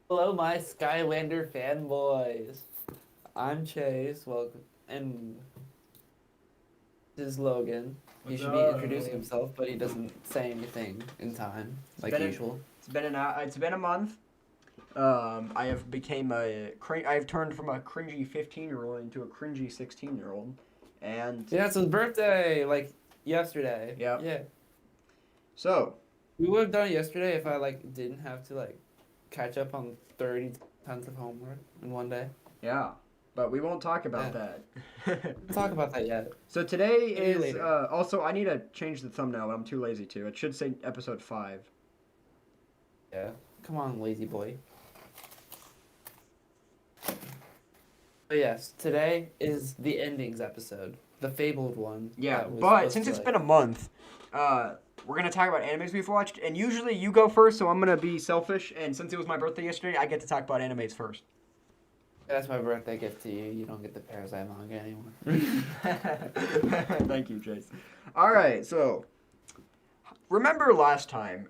Hello, my Skylander fanboys. I'm Chase. Welcome, and this is Logan. He What's should be up? introducing himself, but he doesn't say anything in time, It's like been an, usual. it's been a month. I have became I have turned from a cringy 15-year-old into a cringy 16-year-old, and Yeah, it's his birthday, like yesterday. yep. Yeah, So we would have done it yesterday if I didn't have to catch up on 30 tons of homework in one day. yeah, but we won't talk Yeah, about that. we'll talk about that yet. So today Maybe is later. also I need to change the thumbnail. But I'm too lazy to. It should say episode 5. Yeah, come on, lazy boy. But yes, today is the endings episode, the fabled one. Yeah, That was but supposed since to it's been a month, we're gonna talk about animes we've watched, and usually you go first, so I'm gonna be selfish. And since it was my birthday yesterday, I get to talk about animes first. That's my birthday gift to you. You don't get the Parasite manga anymore. Thank you, Chase. All right, so remember last time,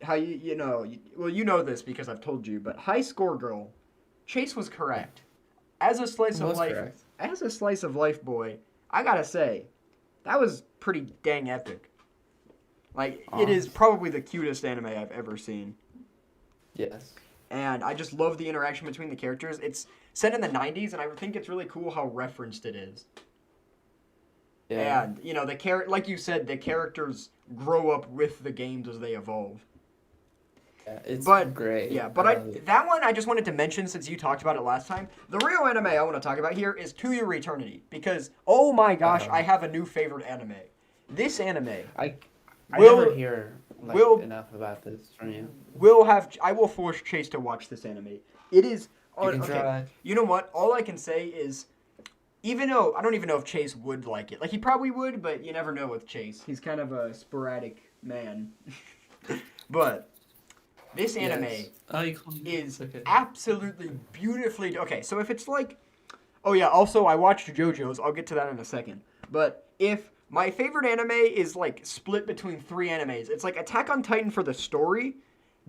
how you know this because I've told you, but High Score Girl, Chase was correct. As a slice of Was life, correct. as a slice of life boy, I gotta say, that was pretty dang epic. Like it is probably the cutest anime I've ever seen. Yes. And I just love the interaction between the characters. It's set in the 90s, and I think it's really cool how referenced it is. Yeah. And like you said, the characters grow up with the games as they evolve. Yeah, it's But great. yeah, but that one I just wanted to mention since you talked about it last time. The real anime I want to talk about here is To Your Eternity because oh my gosh, I have a new favorite anime. This anime I will never hear will enough about this from you. I will force Chase to watch this anime. It is You can okay. try. You know what? All I can say is even though I don't even know if Chase would like it. Like he probably would, but you never know with Chase. He's kind of a sporadic man. But this anime Yes. Oh, you call me. is Okay. absolutely beautifully okay. So if it's like, oh yeah, also I watched JoJo's. I'll get to that in a second. But if my favorite anime is like split between 3 animes, it's like Attack on Titan for the story,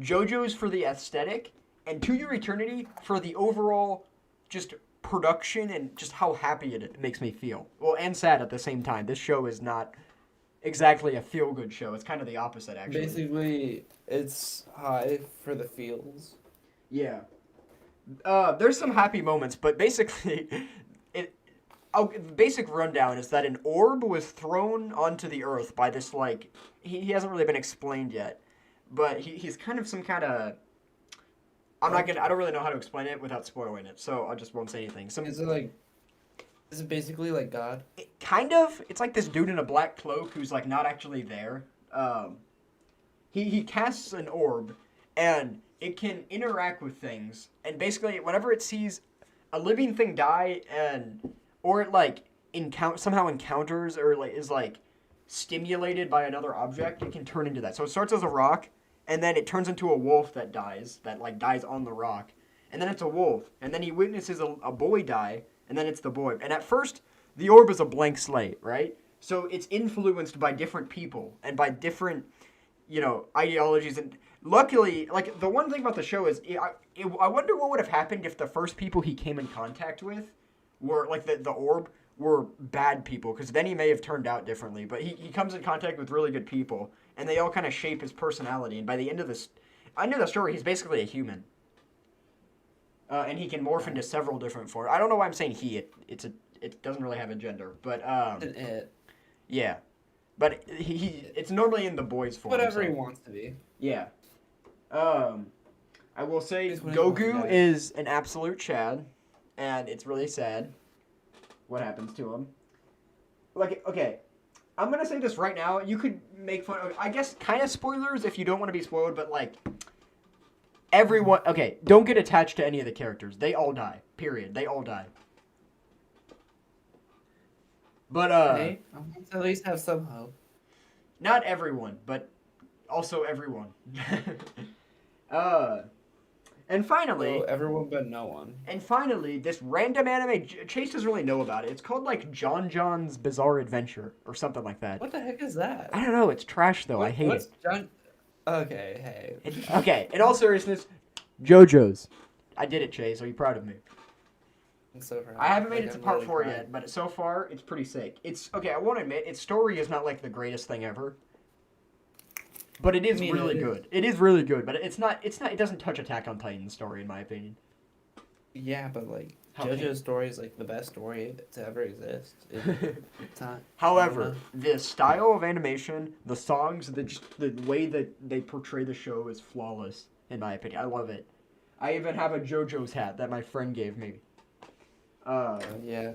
JoJo's for the aesthetic, and To Your Eternity for the overall just production and just how happy it makes me feel. Well, and sad at the same time. This show is not exactly a feel-good show. It's kind of the opposite, actually. Basically, it's high for the feels. Yeah. There's some happy moments, but basically, the basic rundown is that an orb was thrown onto the Earth by this he hasn't really been explained yet, but he's kind of some kind of I don't really know how to explain it without spoiling it, so I just won't say anything. Is it basically like God? Kind of it's like this dude in a black cloak who's like not actually there. He casts an orb, and it can interact with things. And basically, whenever it sees a living thing die, or it somehow encounters or is stimulated by another object, it can turn into that. So it starts as a rock, and then it turns into a wolf that dies on the rock, and then it's a wolf, and then he witnesses a boy die, and then it's the boy. And at first, the orb is a blank slate, right? So it's influenced by different people and by different ideologies. And luckily, like, the one thing about the show is I wonder what would have happened if the first people he came in contact with were like the orb were bad people, because then he may have turned out differently. But he comes in contact with really good people, and they all kind of shape his personality. And by the end of the story, he's basically a human, and he can morph into several different forms. I don't know why I'm saying he. It doesn't really have a gender, but It. yeah. But it's normally in the boy's form. Whatever so. he wants to be. Yeah. I will say He's what he wants to Goku be. is an absolute Chad, and it's really sad what happens to him. Like, okay, I'm gonna say this right now. You could make fun of, I guess, kind of spoilers if you don't want to be spoiled, but like, everyone. Okay, don't get attached to any of the characters. They all die. Period. They all die. But Hey, I want to at least have some hope. not everyone, but also everyone. uh, and finally, So everyone but no one. this random anime Chase doesn't really know about it. It's called like John John's Bizarre Adventure or something like that. What the heck is that? I don't know. It's trash though. I hate what's it. John? Okay, hey. Okay. In all seriousness, JoJo's. I did it, Chase. Are you proud of me? I'm so proud. I haven't made Like, it to I'm part really 4 proud. yet, but so far it's pretty sick. It's okay. I won't admit its story is not like the greatest thing ever, but it is I mean, really it is. good. It is really good, but it's not. It's not. It doesn't touch Attack on Titan's story, in my opinion. Yeah, but like How- JoJo's story is like the best story to ever exist. It's not. However, the style of animation, the songs, the way that they portray the show is flawless, in my opinion. I love it. I even have a JoJo's hat that my friend gave me. Yeah.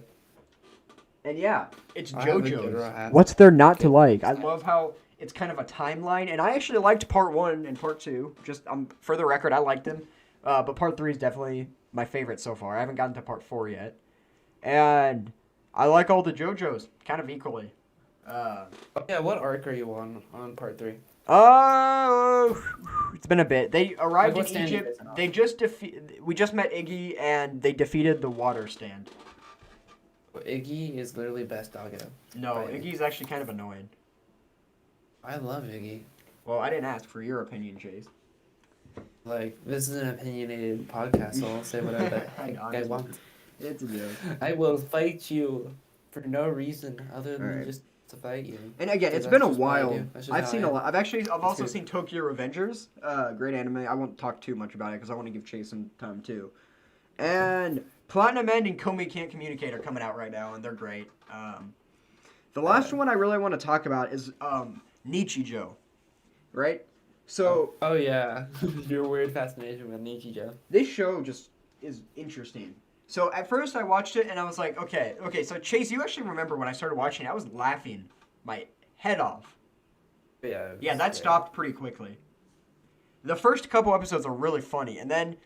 And yeah, it's I have a JoJo's. Jotaro hat. What's there not to like? I love how it's kind of a timeline, and I actually liked part 1 and part 2. Just for the record, I liked them, but part 3 is definitely my favorite so far. I haven't gotten to part 4 yet, and I like all the JoJos kind of equally. Yeah, what arc are you on part 3? It's been a bit. They arrived what in stand you Egypt. guys on? They we just met Iggy, and they defeated the water stand. Iggy is literally best doggo. No, Right. Iggy's actually kind of annoying. I love Iggy. Well, I didn't ask for your opinion, Chase. Like, this is an opinionated podcast, so I'll say whatever the I heck know, I I'm want. It's a joke. I will fight you for no reason other than Alright. just to fight you. And again, So it's that's been a just what I while. do. That's just I've how seen I a am. lot. I've also good. seen Tokyo Revengers. Great anime. I won't talk too much about it because I want to give Chase some time too. And Platinum End and Komi Can't Communicate are coming out right now, and they're great. The last one I really want to talk about is Nichijou, right? So Oh yeah, your weird fascination with Nichijou. this show just is interesting. So at first I watched it and I was like, okay. So Chase, you actually remember when I started watching it, I was laughing my head off. Yeah. Yeah, that stopped pretty quickly. The first couple episodes are really funny, and then,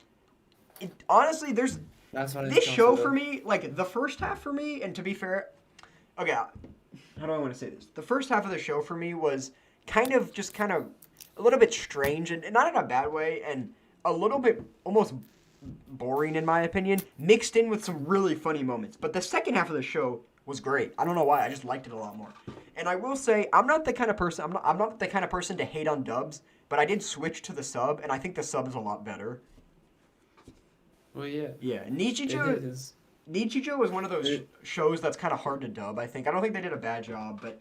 honestly, there's That's what this show for me. Like the first half for me, and to be fair, okay, how do I want to say this? The first half of the show for me was kind of a little bit strange, and not in a bad way, and a little bit almost boring in my opinion, mixed in with some really funny moments. But the second half of the show was great. I don't know why. I just liked it a lot more. And I will say, I'm not the kind of person. I'm not the kind of person to hate on dubs. But I did switch to the sub, and I think the sub is a lot better. Well, yeah. Yeah, It Nichijou is. is one of those shows that's kind of hard to dub. I don't think they did a bad job, but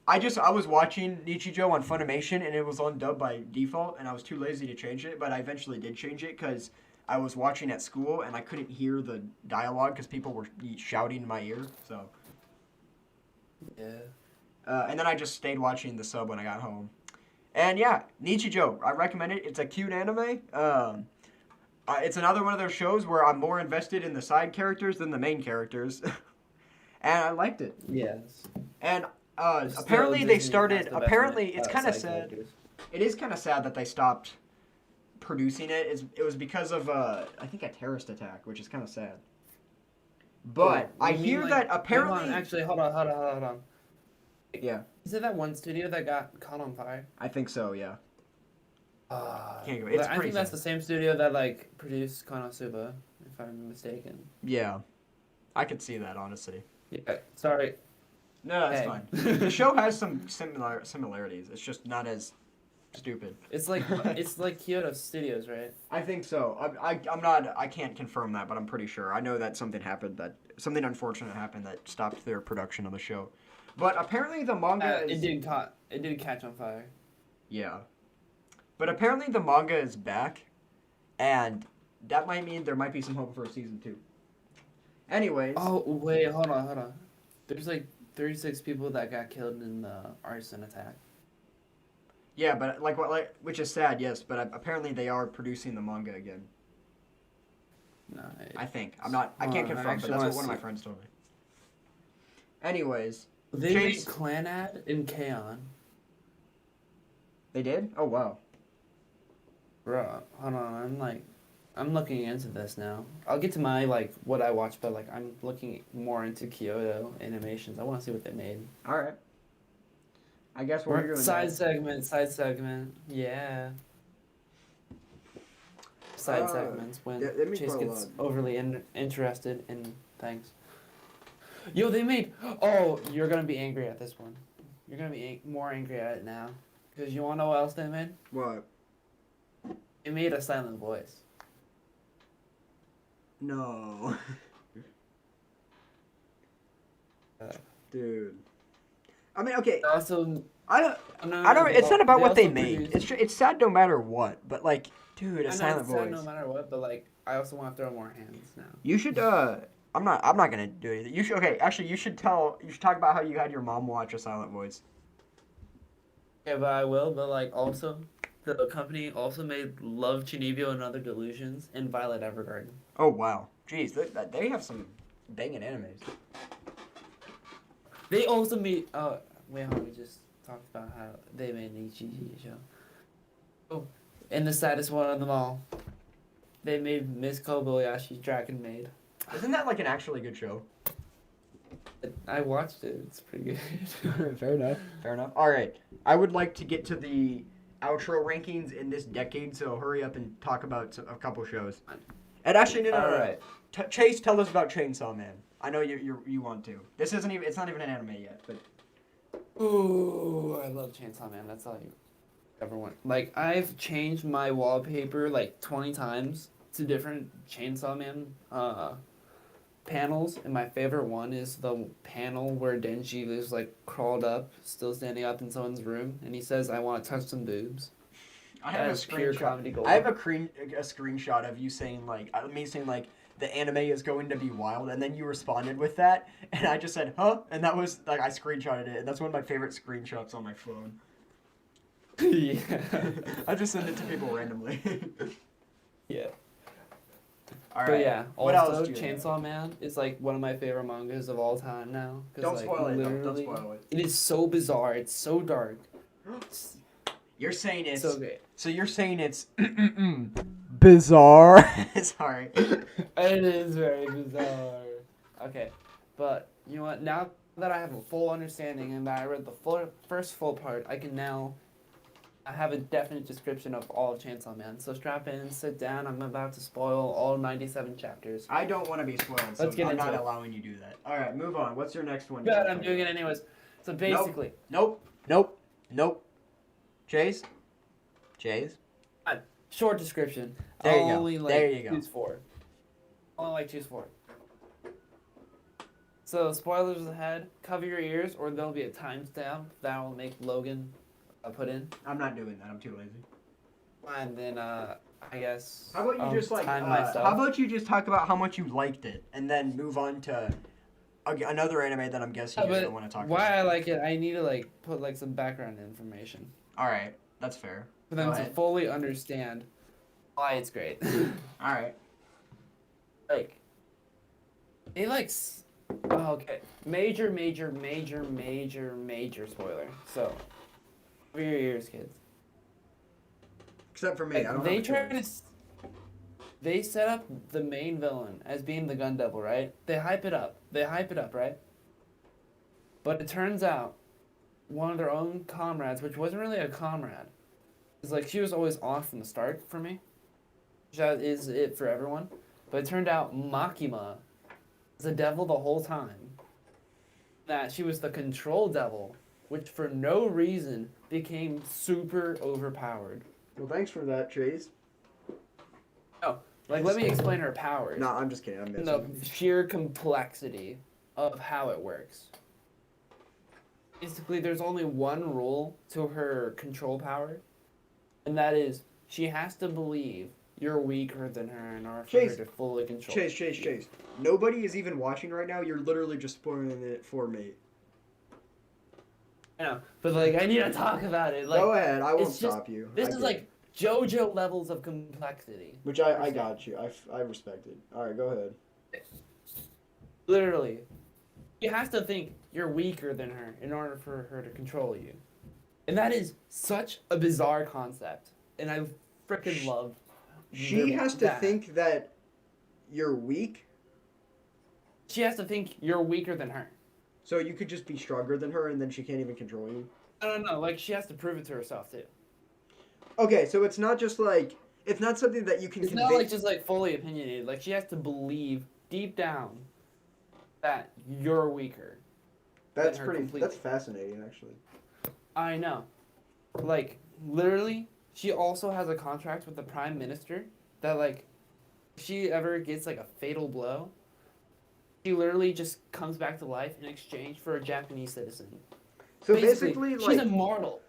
I was watching Nichijou on Funimation, and it was on dub by default, and I was too lazy to change it. But I eventually did change it because I was watching at school, and I couldn't hear the dialogue because people were shouting in my ear. So. Yeah. And then I just stayed watching the sub when I got home. And yeah, Nichijou, I recommend it. It's a cute anime. It's another one of those shows where I'm more invested in the side characters than the main characters. And I liked it. Yes. And Still, apparently Disney they started, has the best apparently it's side kind of sad. characters. It is kind of sad that they stopped producing it. It was because of, I think, a terrorist attack, which is kind of sad. But Oh, I you mean, hear like- that hold apparently... on, actually, hold on. Yeah, Is it that one studio that got caught on fire? I think so, yeah. Can't go- But it's I pretty think that's sad. the same studio that like produced Konosuba, if I'm mistaken. Yeah. I could see that, honestly. Yeah. Sorry. No, that's Hey. fine. The show has some similarities. It's just not as stupid. It's like Kyoto Studios, right? I think so. I can't confirm that, but I'm pretty sure. I know that something unfortunate happened that stopped their production of the show. But apparently the manga is... It did catch on fire. Yeah. But apparently the manga is back, and that might mean there might be some hope for a season 2. Anyways. Oh wait, hold on. There's like 36 people that got killed in the arson attack. Yeah, but which is sad, yes. But apparently they are producing the manga again. No. I think. I can't confirm, but actually that's what wanna one of my see. friends told me. Anyways, They Chase- made Clanad in K-On! they did? Oh wow. Bro, hold on. I'm looking into this now. I'll get to my what I watch, but I'm looking more into Kyoto Animations. I want to see what they made. All right. I guess we're doing Side segment. Yeah. Side segments when yeah, let me Chase pull gets up. overly interested in things. Yo, they made. Oh, you're gonna be angry at this one. You're gonna be more angry at it now, because you wanna know what else they made? What? They made a silent voice. No. Dude. I mean, okay. Also, I don't. no, I don't. It's not about what they also made. produce- It's sad no matter what. But like, dude, a I know silent it's sad voice. no matter what, but like I also want to throw more hands now. You should. I'm not. I'm not gonna do anything. You should. Okay. Actually, you should tell. You should talk about how you had your mom watch a silent voice. Yeah, but I will. But like also, the company also made Love Chinibyo and Other Delusions and Violet Evergarden. Oh wow. Jeez, they have some banging animes. They also made. Oh wait, hold on, we just talked about how they made an HGG show. Oh, and the saddest one of them all, they made Miss Kobayashi's Dragon Maid. Isn't that like an actually good show? I watched it. It's pretty good. Fair enough. Fair enough. All right. I would like to get to the outro rankings in this decade, so hurry up and talk about a couple shows. And actually, no. All right. Chase, tell us about Chainsaw Man. I know you want to. This isn't even. It's not even an anime yet, but. Ooh, I love Chainsaw Man. That's all you ever want. Like I've changed my wallpaper like 20 times to different Chainsaw Man panels, and my favorite one is the panel where Denji is like crawled up, still standing up in someone's room, and he says, "I want to touch some boobs." I have That's a pure screenshot. comedy gold. I have a screenshot of you saying me saying like the anime is going to be wild, and then you responded with that, and I just said huh, and that was like I screenshotted it, and that's one of my favorite screenshots on my phone. Yeah. I just send it to people randomly. Yeah. All right. But yeah, What also else do you have? Chainsaw Man is like one of my favorite mangas of all time now. 'Cause, Don't like, spoil it. Don't literally, spoil it. It is so bizarre. It's so dark. It's You're saying it's so great. so you're saying it's bizarre. Sorry. It is very bizarre. Okay, but you know what? Now that I have a full understanding and that I read the first full part, I can now have a definite description of all of Chainsaw Man. So strap in, sit down. I'm about to spoil all 97 chapters. I don't want to be spoiled, so Let's get I'm into not it. allowing you to do that. All right, move on. What's your next one? But I'm doing it anyways. So basically, Nope. Chase. short description. There you I'll go. only like There you go. choose four. Only like choose four. So spoilers ahead. Cover your ears, or there'll be a timestamp that will make Logan put in. I'm not doing that. I'm too lazy. And then I guess. How about you I'll just like? time How myself. about you just talk about how much you liked it, and then move on to another anime that I'm guessing you But don't want to talk why about. I like it, I need to like put like some background information All right, that's fair. for them Go to ahead. fully understand why it's great. All right. Like, it like. Oh, okay. Major spoiler. So, cover your ears, kids. Except for me, Like, I don't they have a try choice. to. They set up the main villain as being the Gun Devil, right? They hype it up, right? But it turns out, one of their own comrades, which wasn't really a comrade, is like she was always off from the start for me. That is it for everyone. But it turned out Makima was a devil the whole time. That she was the control devil, which for no reason became super overpowered. Well, thanks for that, Chase. Like, let me explain her powers. No, I'm just kidding. I'm And messing. the sheer complexity of how it works. Basically, there's only one rule to her control power, and that is she has to believe you're weaker than her in order for Chase. her to fully control. Chase. Nobody is even watching right now. You're literally just spoiling it for me. I know, but like I need to talk about it. Like, Go ahead. I won't it's just- stop you. this I is get like it. JoJo levels of complexity. Which I got you. I respect it. All right, go ahead. Literally, you have to think you're weaker than her in order for her to control you, and that is such a bizarre concept. And I freaking love. She has to that. think that you're weak, She has to think you're weaker than her. so you could just be stronger than her, and then she can't even control you. I don't know. Like she has to prove it to herself too. Okay, so it's not just like it's not something that you can It's convince. not like just like fully opinionated. Like she has to believe deep down that you're weaker. That's her pretty. completely. That's fascinating, actually. I know. Like literally, she also has a contract with the prime minister that like If she ever gets like a fatal blow, she literally just comes back to life in exchange for a Japanese citizen. So basically, she's like, immortal.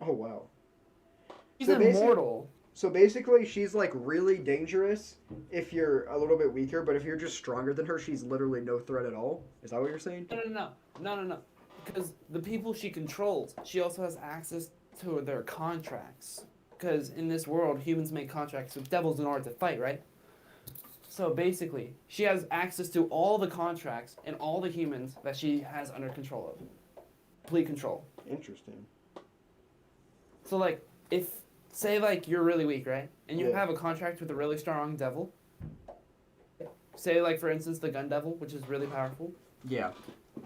oh wow. She's So immortal. So basically, she's like really dangerous if you're a little bit weaker, but if you're just stronger than her, she's literally no threat at all. Is that what you're saying? No. Because the people she controls, she also has access to their contracts. Because in this world, humans make contracts with devils in order to fight, right? So basically, she has access to all the contracts and all the humans that she has under control of. Complete control. Interesting. So like, if say like you're really weak, right, and you Yeah. have a contract with a really strong devil. Say like for instance the gun devil, which is really powerful, Yeah.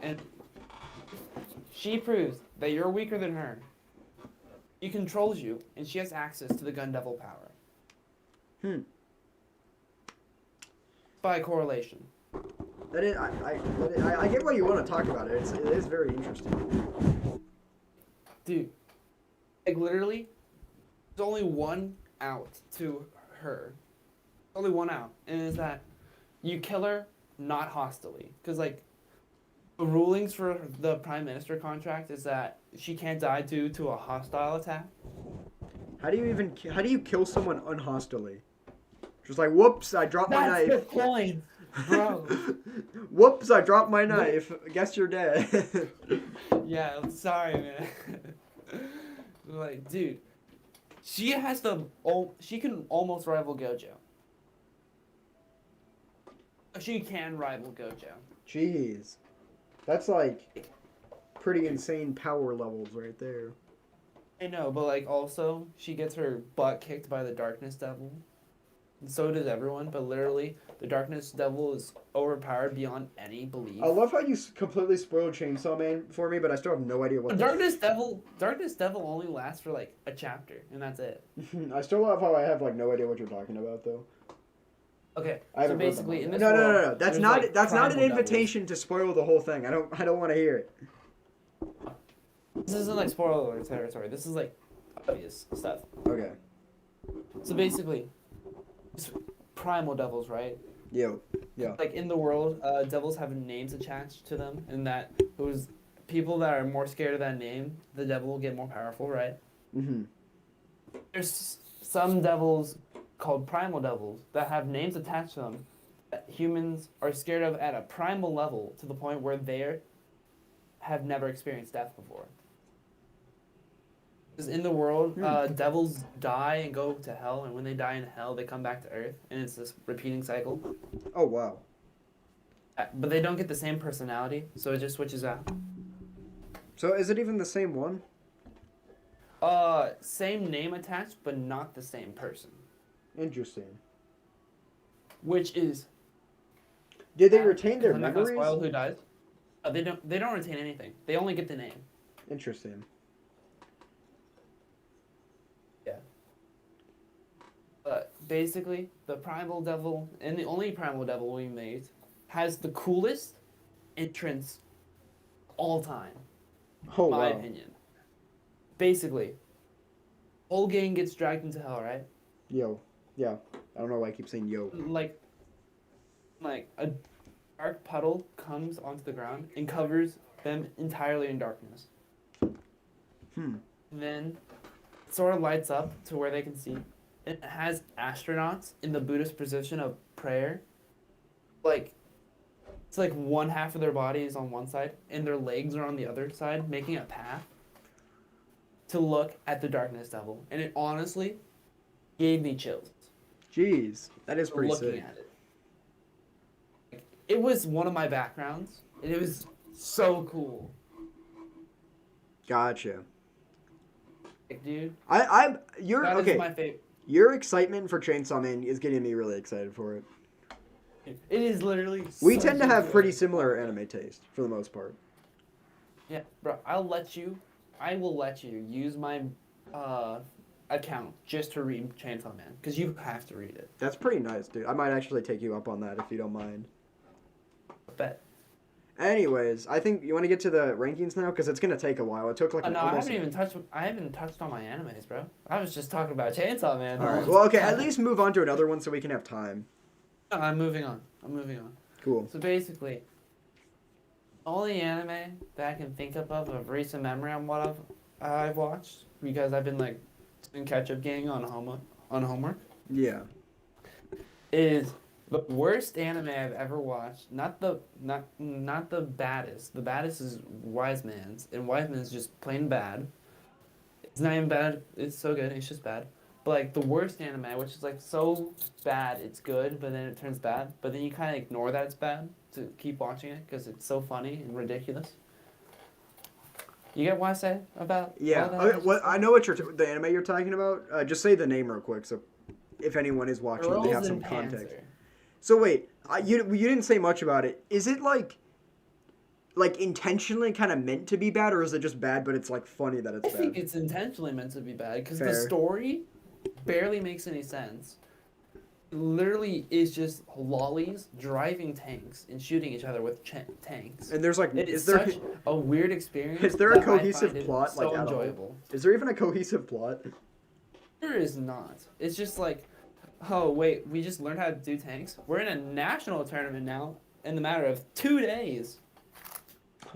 and she proves that you're weaker than her. She controls you, and she has access to the gun devil power. Hmm. By correlation. That is, I get why you want to talk about it. It is very interesting. Dude, like literally, there's only one out to her. Only one out, and it's that you kill her not hostilely, because like the rulings for the prime minister contract is that she can't die due to a hostile attack. How do you kill someone unhostily? Just like, whoops, I dropped my That's the knife. point, bro. Whoops, I dropped my knife. Guess you're dead. Yeah, I'm sorry, man. Like, dude, she has the she can almost rival Gojo. She can rival Gojo. Jeez. That's like pretty insane power levels right there. I know, but like also she gets her butt kicked by the Darkness Devil. And so does everyone, but literally the Darkness Devil is overpowered beyond any belief. I love how you completely spoiled Chainsaw Man for me, but I still have no idea what. Darkness Devil only lasts for like a chapter, and that's it. I still love how I have like no idea what you're talking about though. Okay, I so haven't read the basically in manga. this world, No. That's there's, not like, that's not an primal invitation to spoil the whole thing. I don't want to hear it. devils. This isn't like spoiler alert territory. This is like obvious stuff. Okay. So basically, it's primal devils, right? Yo. Yeah. Like in the world, devils have names attached to them, and that those people that are more scared of that name, the devil will get more powerful, right? Mhm. There's some devils called primal devils that have names attached to them that humans are scared of at a primal level to the point where they have never experienced death before. Because in the world, devils die and go to hell, and when they die in hell, they come back to Earth, and it's this repeating cycle. Oh wow. But they don't get the same personality, so it just switches out. So is it even the same one? Same name attached, but not the same person. Interesting. Which is. Did they retain their I'm not gonna memories? spoil who dies. They don't. They don't retain anything. They only get the name. Interesting. Yeah. But basically, the primal devil and the only primal devil we made has the coolest entrance all time. Oh In my wow. opinion. Basically, whole gang gets dragged into hell, right? Yo. Yeah. I don't know why I keep saying yo. Like a dark puddle comes onto the ground and covers them entirely in darkness. And then it sort of lights up to where they can see. It has astronauts in the Buddhist position of prayer. Like, it's like one half of their body is on one side and their legs are on the other side, making a path to look at the Darkness Devil. And it honestly gave me chills. Jeez. That is pretty looking sick. at it. It was one of my backgrounds, and it was so cool. Gotcha. Like, dude, You're that okay. is my favorite. Your excitement for Chainsaw Man is getting me really excited for it. It is literally. We such tend to a have good- pretty similar anime taste for the most part. Yeah, bro. I will let you use my account just to read Chainsaw Man because you have to read it. That's pretty nice, dude. I might actually take you up on that if you don't mind. I bet. Anyways, I think you want to get to the rankings now because it's gonna take a while. It took like No, almost. I haven't touched on my animes, bro. I was just talking about Chainsaw Man. All right. Well, okay. At least move on to another one so we can have time. No, I'm moving on. Cool. So basically, only anime that I can think of recent memory on what I've watched because I've been like doing catch up gaming on homework Yeah. is the worst anime I've ever watched. Not the baddest. The baddest is Wise Man's, and Wise Man's just plain bad. It's not even bad. It's so good. It's just bad. But like the worst anime, which is like so bad, it's good, but then it turns bad. But then you kind of ignore that it's bad to keep watching it because it's so funny and ridiculous. You get what I say about? Yeah. all that? Okay, what I know what the anime you're talking about. Just say the name real quick, so if anyone is watching, they have Girls some and context. Panzer. So wait, you didn't say much about it. Is it like intentionally kind of meant to be bad, or is it just bad, but it's like funny that it's I think bad? it's intentionally meant to be bad because the Fair. story barely makes any sense. It literally is just lollies driving tanks and shooting each other with tanks. And there's like, It is is there such a weird experience. is there a that I cohesive find it plot, so like, at all? enjoyable. is there even a cohesive plot? There is not. It's just like, oh wait, we just learned how to do tanks. We're in a national tournament now in the matter of 2 days.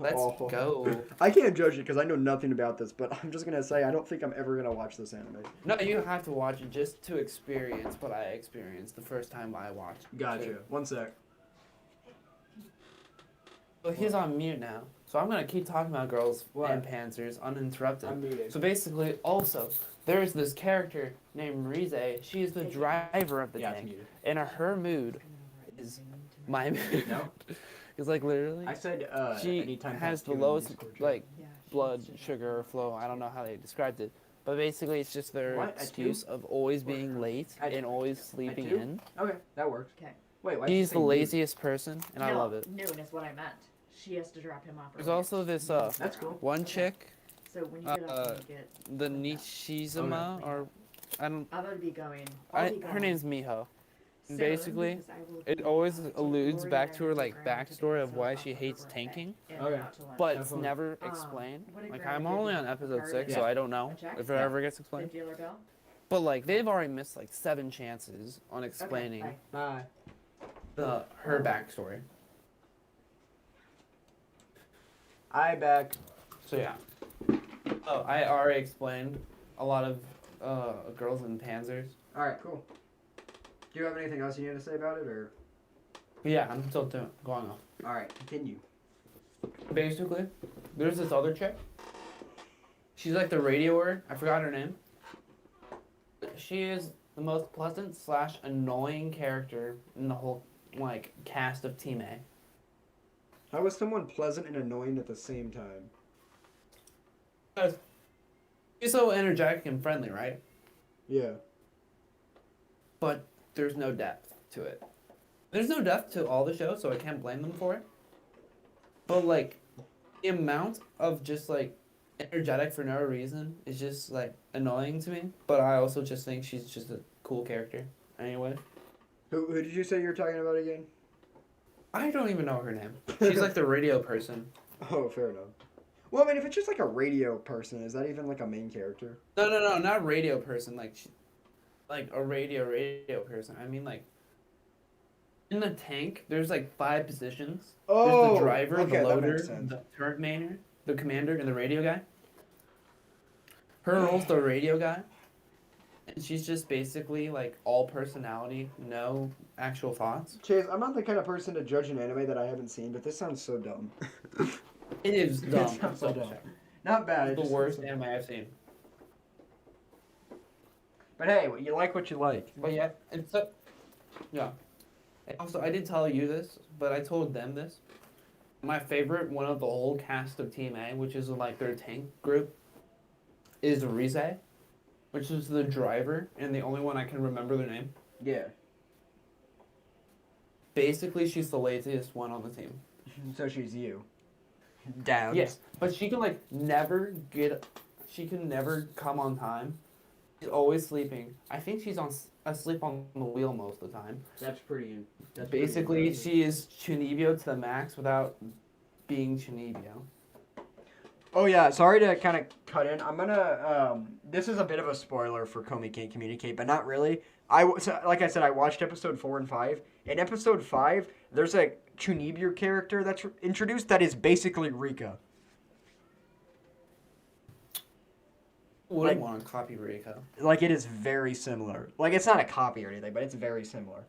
Let's Oh. go. I can't judge it because I know nothing about this, but I'm just gonna say I don't think I'm ever gonna watch this anime. No, you have to watch it just to experience what I experienced the first time I watched. it. 1 sec. Well, he's on mute now, so I'm gonna keep talking about girls What? and panzers uninterrupted. muted. So basically, also, there's this character named Rize. She is the driver of the tank, and her mood is my mood. No. It's like literally, said she anytime has past the 2 in lowest Discord chat. like blood sugar flow. I don't know how they described it, but basically, it's just their What? At 2? excuse of always being late At- and always sleeping 2? in. Okay, that works. Okay. Wait, why? He's the laziest person, and I No, love it. Noon is what I meant. She has to drop him off. There's earlier. also this That's cool. one Okay. chick, So when you get up, you get. the Nishizuma, or I don't. I'm gonna be going. I'll be Her going name's Miho. soon basically, because I will It be always to alludes Florida back to her and like Grand to backstory get of why myself she up hates for birthday tanking, and Okay. out to lunch. but Have it's fun. never Um, explained. what did Like Grandma I'm give only you? on episode Card? 6, Yeah. so I don't know A check? if it Yeah. ever gets explained. $50 bill. But like they've already missed like 7 chances on explaining Okay, Bye. her backstory. I back. So yeah. Oh, I already explained a lot of girls and panzers. All right, cool. Do you have anything else you need to say about it, or? But yeah, I'm still going off. All right, continue. Basically, there's this other chick. She's like the radioer. I forgot her name. She is the most pleasant / annoying character in the whole like cast of Team A. How is someone pleasant and annoying at the same time? She's so energetic and friendly, right? Yeah. But there's no depth to it. There's no depth to all the shows, so I can't blame them for it. But like, the amount of just like energetic for no reason is just like annoying to me. But I also just think she's just a cool character. Anyway, Who did you say you're talking about again? I don't even know her name. She's like the radio person. Oh, fair enough. Well, I mean, if it's just like a radio person, is that even like a main character? No, not radio person. Like a radio person. I mean like. In the tank, there's like 5 positions. There's the driver, okay, the that loader, makes sense. the turret commander, the commander, and the radio guy. Her role's the radio guy. And she's just basically like all personality, no actual thoughts. Chase, I'm not the kind of person to judge an anime that I haven't seen, but this sounds so dumb. It is It dumb. sounds so Double dumb. check. Not bad. It's the worst anime I've seen. But hey, you like what you like. But yeah, it's so, yeah. And also, I did tell you this, but I told them this. My favorite one of the whole cast of Team A, which is like their tank group, is Rize, which is the driver and the only one I can remember their name. Yeah. Basically, she's the laziest one on the team. So she's you. Down. Yes, but she can like never get. She can never come on time. She's always sleeping. I think she's asleep on the wheel most of the time. That's pretty. Basically, she is Chunibyo to the max without being Chunibyo. Oh yeah, sorry to kind of cut in. I'm gonna. This is a bit of a spoiler for Komi Can't Communicate, but not really. Like I said, I watched episode 4 and 5. In episode 5, there's a Chunibyo character that's introduced that is basically Rika. Wouldn't want to copy Rika. Like it is very similar. Like it's not a copy or anything, but it's very similar.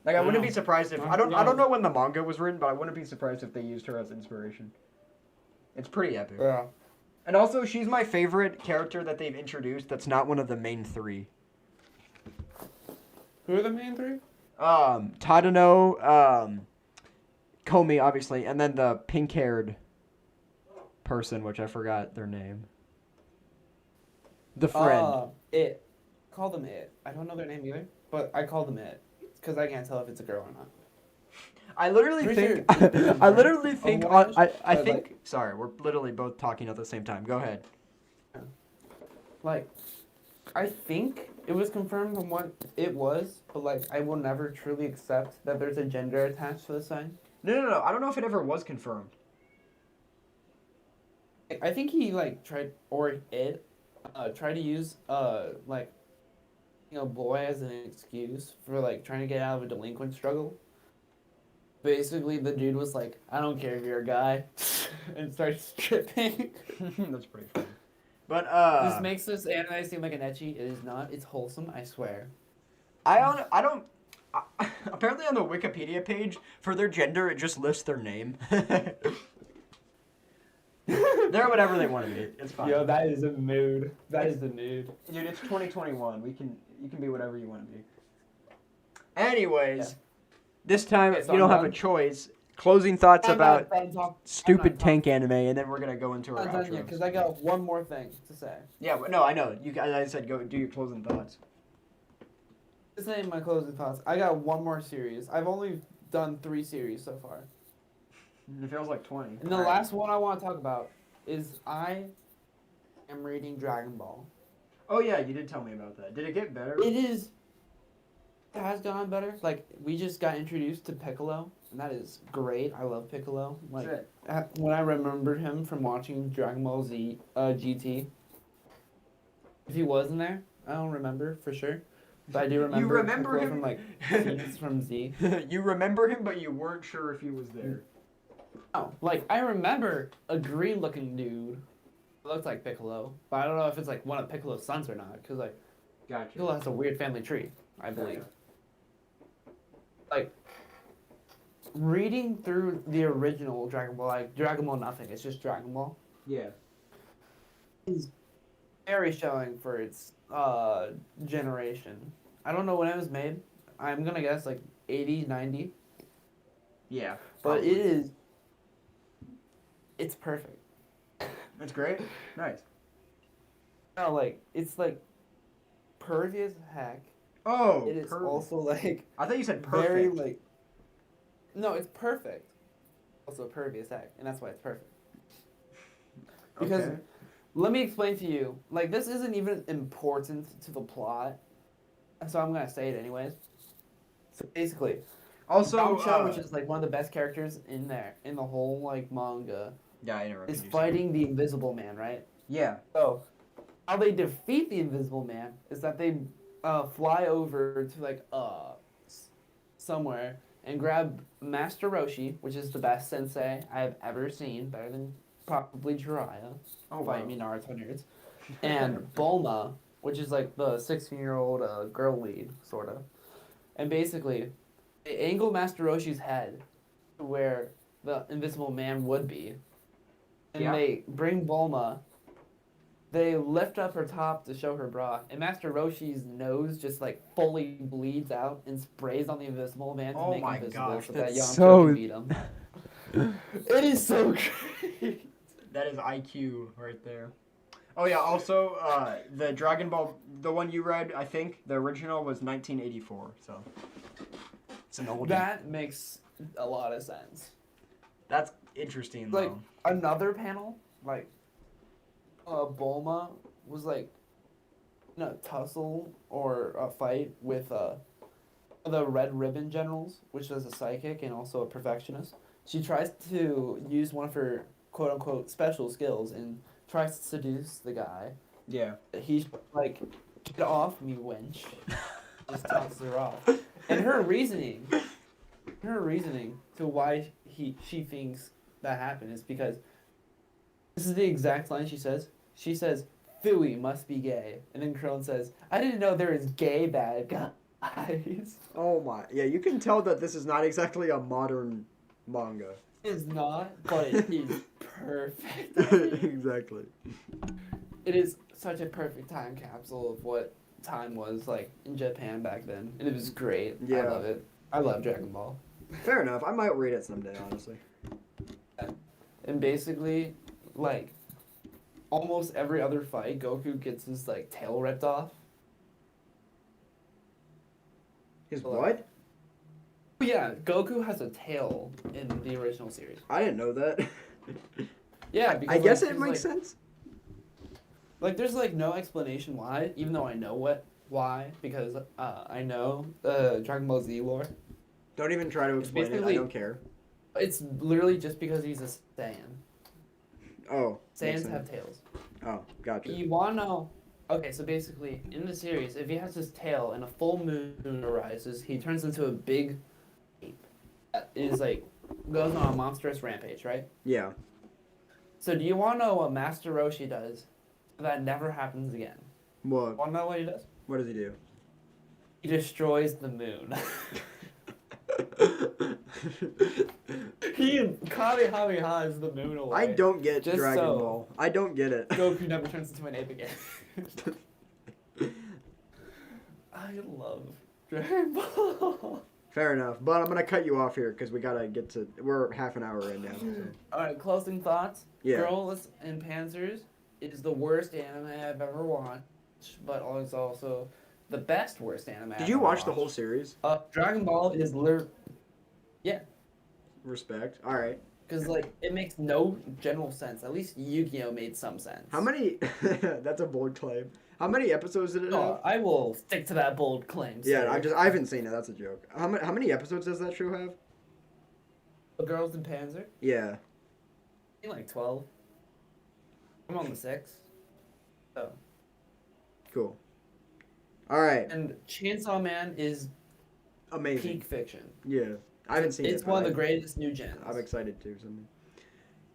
Like I wouldn't be surprised if I don't know when the manga was written, but I wouldn't be surprised if they used her as inspiration. It's pretty epic. Yeah. And also, she's my favorite character that they've introduced. That's not one of the main 3. Who are the main 3? Tadano, Komi, obviously, and then the pink-haired person, which I forgot their name. The friend. It. Call them It. I don't know their name either, but I call them It because I can't tell if it's a girl or not. I literally Pretty think. sure- I literally think. I but, think. like- Sorry, we're literally both talking at the same time. Go ahead. Like, I think it was confirmed from what it was, but like, I will never truly accept that there's a gender attached to the sign. No. I don't know if it ever was confirmed. I think he like tried to use like, you know, boy as an excuse for like trying to get out of a delinquent struggle. Basically, the dude was like, "I don't care if you're a guy," and starts stripping. That's pretty funny. But This makes this anime seem like an ecchi. It is not. It's wholesome. I swear. I don't. Apparently, on the Wikipedia page for their gender, it just lists their name. They're whatever they want to be. It's fine. Yo, that is a mood. That is the mood. Dude, it's 2021. You can be whatever you want to be. Anyways, Yeah. this time Okay, so you don't I'm have a done. choice. Closing thoughts about I'm stupid not tank anime, and then we're gonna go into our not done yet outro. because I got one more thing to say. Yeah, but no, I know. You guys, I said go do your closing thoughts. This ain't my closing thoughts. I got one more series. I've only done 3 series so far. It feels like 20. And the last one I want to talk about is I am reading Dragon Ball. Oh yeah, you did tell me about that. Did it get better? It has gone better. Like, we just got introduced to Piccolo, and that is great. I love Piccolo. Like, Sick. when I remembered him from watching Dragon Ball Z GT. If he was in there, I don't remember for sure. But I do remember, You remember Piccolo him? from, like, scenes from Z. You remember him, but you weren't sure if he was there. Oh, like, I remember a green-looking dude who looked like Piccolo, but I don't know if it's, like, one of Piccolo's sons or not, because, like, Gotcha. Piccolo has a weird family tree, I believe. Like, reading through the original Dragon Ball, like, Dragon Ball nothing, it's just Dragon Ball, Yeah. is very showing for its generation. I don't know when it was made. I'm gonna guess, like, 80, 90. Yeah. But probably. it's perfect. That's great. Nice. No, like, it's, like, pervy as heck. Oh, It is perfect. also, like, I thought you said perfect. very, like... No, it's perfect. Also pervy as heck, and that's why it's perfect. Because, Okay. let me explain to you, like, this isn't even important to the plot, so I'm gonna say it anyways. So, basically, Also, Yamcha, which is, like, one of the best characters in the whole, like, manga, yeah, I interrupted is you. fighting the Invisible Man, right? Yeah. So, how they defeat the Invisible Man is that they fly over to like somewhere and grab Master Roshi, which is the best sensei I have ever seen, better than probably Jiraiya. Oh, Fight wow. me, Naruto nerds. And Bulma, which is like the 16-year-old girl lead, sort of. And basically, they angle Master Roshi's head to where the Invisible Man would be. And Yeah. they bring Bulma. They lift up her top to show her bra, and Master Roshi's nose just like fully bleeds out and sprays on the Invisible Man to Oh make my him invisible gosh, so that that's Yamcha so- can beat him. It is so great. That is IQ right there. Oh yeah. Also, the Dragon Ball, the one you read, I think the original was 1984. So it's an oldie. That makes a lot of sense. That's interesting Like though. another panel, like Bulma was like in a tussle or a fight with the Red Ribbon Generals, which was a psychic and also a perfectionist, she tries to use one of her quote unquote special skills and tries to seduce the guy. Yeah. He's like, "Get off me, wench!" Just tosses her off. And her reasoning to why she thinks that happened is because this is the exact line she says. She says, "Phooey must be gay," and then Krillin says, "I didn't know there was gay bad guys." Oh my. Yeah, you can tell that this is not exactly a modern manga. It's not, but it is perfect. Exactly. It is such a perfect time capsule of what time was like in Japan back then, and it was great. Yeah. I love it. I love Dragon Ball. Fair enough. I might read it someday, honestly. And basically, like, almost every other fight, Goku gets his like tail ripped off. His Hello. what? Yeah, Goku has a tail in the original series. I didn't know that. Yeah, because I guess like, it there's, makes like, sense. Like, there's like no explanation why, even though I know why, because I know Dragon Ball Z lore. Don't even try to explain it. I basically- don't care. It's literally just because he's a Saiyan. Oh. makes Saiyans sense. have tails. Oh, gotcha. You wanna know? Okay, so basically, in the series, if he has his tail and a full moon arises, he turns into a big ape. That is like goes on a monstrous rampage, right? Yeah. So do you want to know what Master Roshi does so that never happens again? What? Want to know what he does? What does he do? He destroys the moon. He Kamehamehas the moon away. I don't get Just Dragon so. Ball. I don't get it. Goku never turns into an ape again. I love Dragon Ball. Fair enough. But I'm gonna cut you off here because we gotta get to. We're half an hour in now. So. Alright, closing thoughts. Yeah. Girls and Panzers is the worst anime I've ever watched, but it's also the best worst anime. Did you watch the whole series? Dragon Ball is literally. Yeah, Respect. All right. because like it makes no general sense. At least Yu-Gi-Oh made some sense. How many? That's a bold claim. How many episodes did it have? I will stick to that bold claim. Yeah, sir. I haven't seen it. That's a joke. How many episodes does that show have? Girls and Panzer. Yeah. I think like 12. I'm on the 6. So. Cool. All right. And Chainsaw Man is Amazing. peak fiction. Yeah. I haven't seen it. It's but one of the greatest new gens. I'm excited to. Something.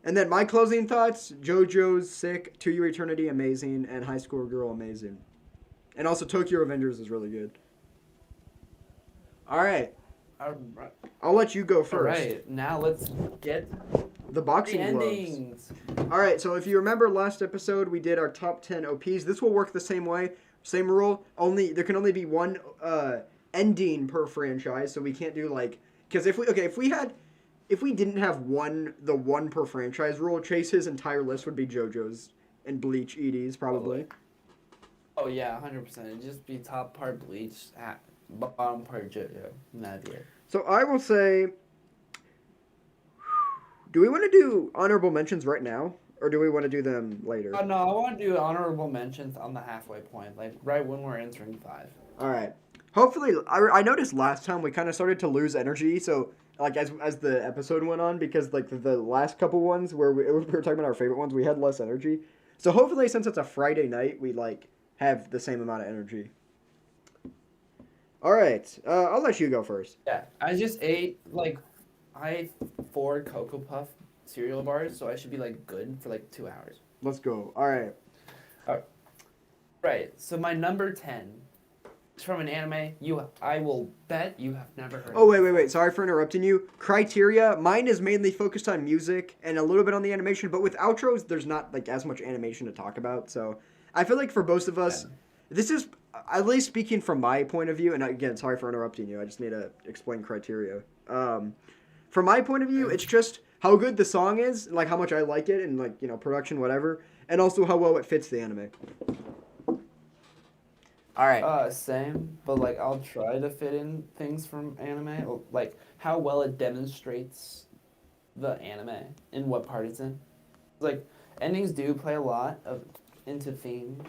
And then my closing thoughts: JoJo's sick, To Your Eternity amazing, and High School Girl amazing. And also Tokyo Revengers is really good. All right. Alright, I'll let you go first. now let's get The the boxing gloves. endings. All right, so if you remember last episode, we did our top 10 OPs. This will work the same way, same rule. Only there can only be one ending per franchise, so we can't do like because if we didn't have the one per franchise rule, Chase's entire list would be JoJo's and Bleach EDs probably. Oh yeah, 100%. It'd just be top part Bleach, bottom part JoJo. And that'd be it. So I will say, do we want to do honorable mentions right now, or do we want to do them later? No, I want to do honorable mentions on the halfway point, like right when we're entering 5. All right. Hopefully, I noticed last time we kind of started to lose energy. So, like as the episode went on, because like the last couple ones where we were talking about our favorite ones, we had less energy. So hopefully, since it's a Friday night, we like have the same amount of energy. All right. I'll let you go first. Yeah, I just ate I ate 4 Cocoa Puff cereal bars, so I should be like good for like 2 hours. Let's go. All right. Right. So my number 10 is from an anime I will bet you have never heard. Oh of. wait. Sorry for interrupting you. Criteria. Mine is mainly focused on music and a little bit on the animation, but with outros, there's not like as much animation to talk about. So I feel like for both of us, this is at least speaking from my point of view. And again, sorry for interrupting you. I just need to explain criteria. From my point of view, it's just how good the song is, like how much I like it, and like production, whatever, and also how well it fits the anime. All right. Same, but like I'll try to fit in things from anime, like how well it demonstrates the anime and what part it's in. Like endings do play a lot into themes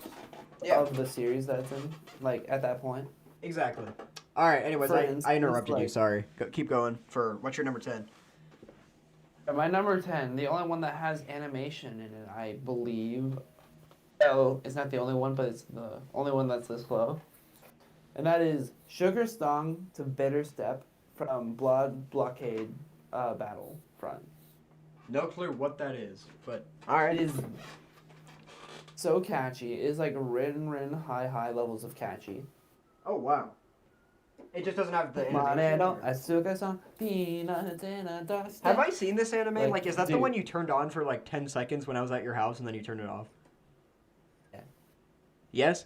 of the series that it's in. Like at that point. Exactly. All right. Anyways, For I instance, interrupted you. like- Sorry. Keep going. For what's your number 10? My number 10, the only one that has animation in it, I believe. Oh, it's not the only one, but it's the only one that's this low. And that is Sugar Stung to Bitter Step from Blood Blockade Battlefront. No clue what that is, but It alright. is so catchy. It is like rin, high levels of catchy. Oh wow. It just doesn't have the Manero, animation. Asuka-san, peanuts in a dust. Have I seen this anime? Like, Like, is that the dude. one you turned on for like 10 seconds when I was at your house and then you turned it off? Yeah. Yes?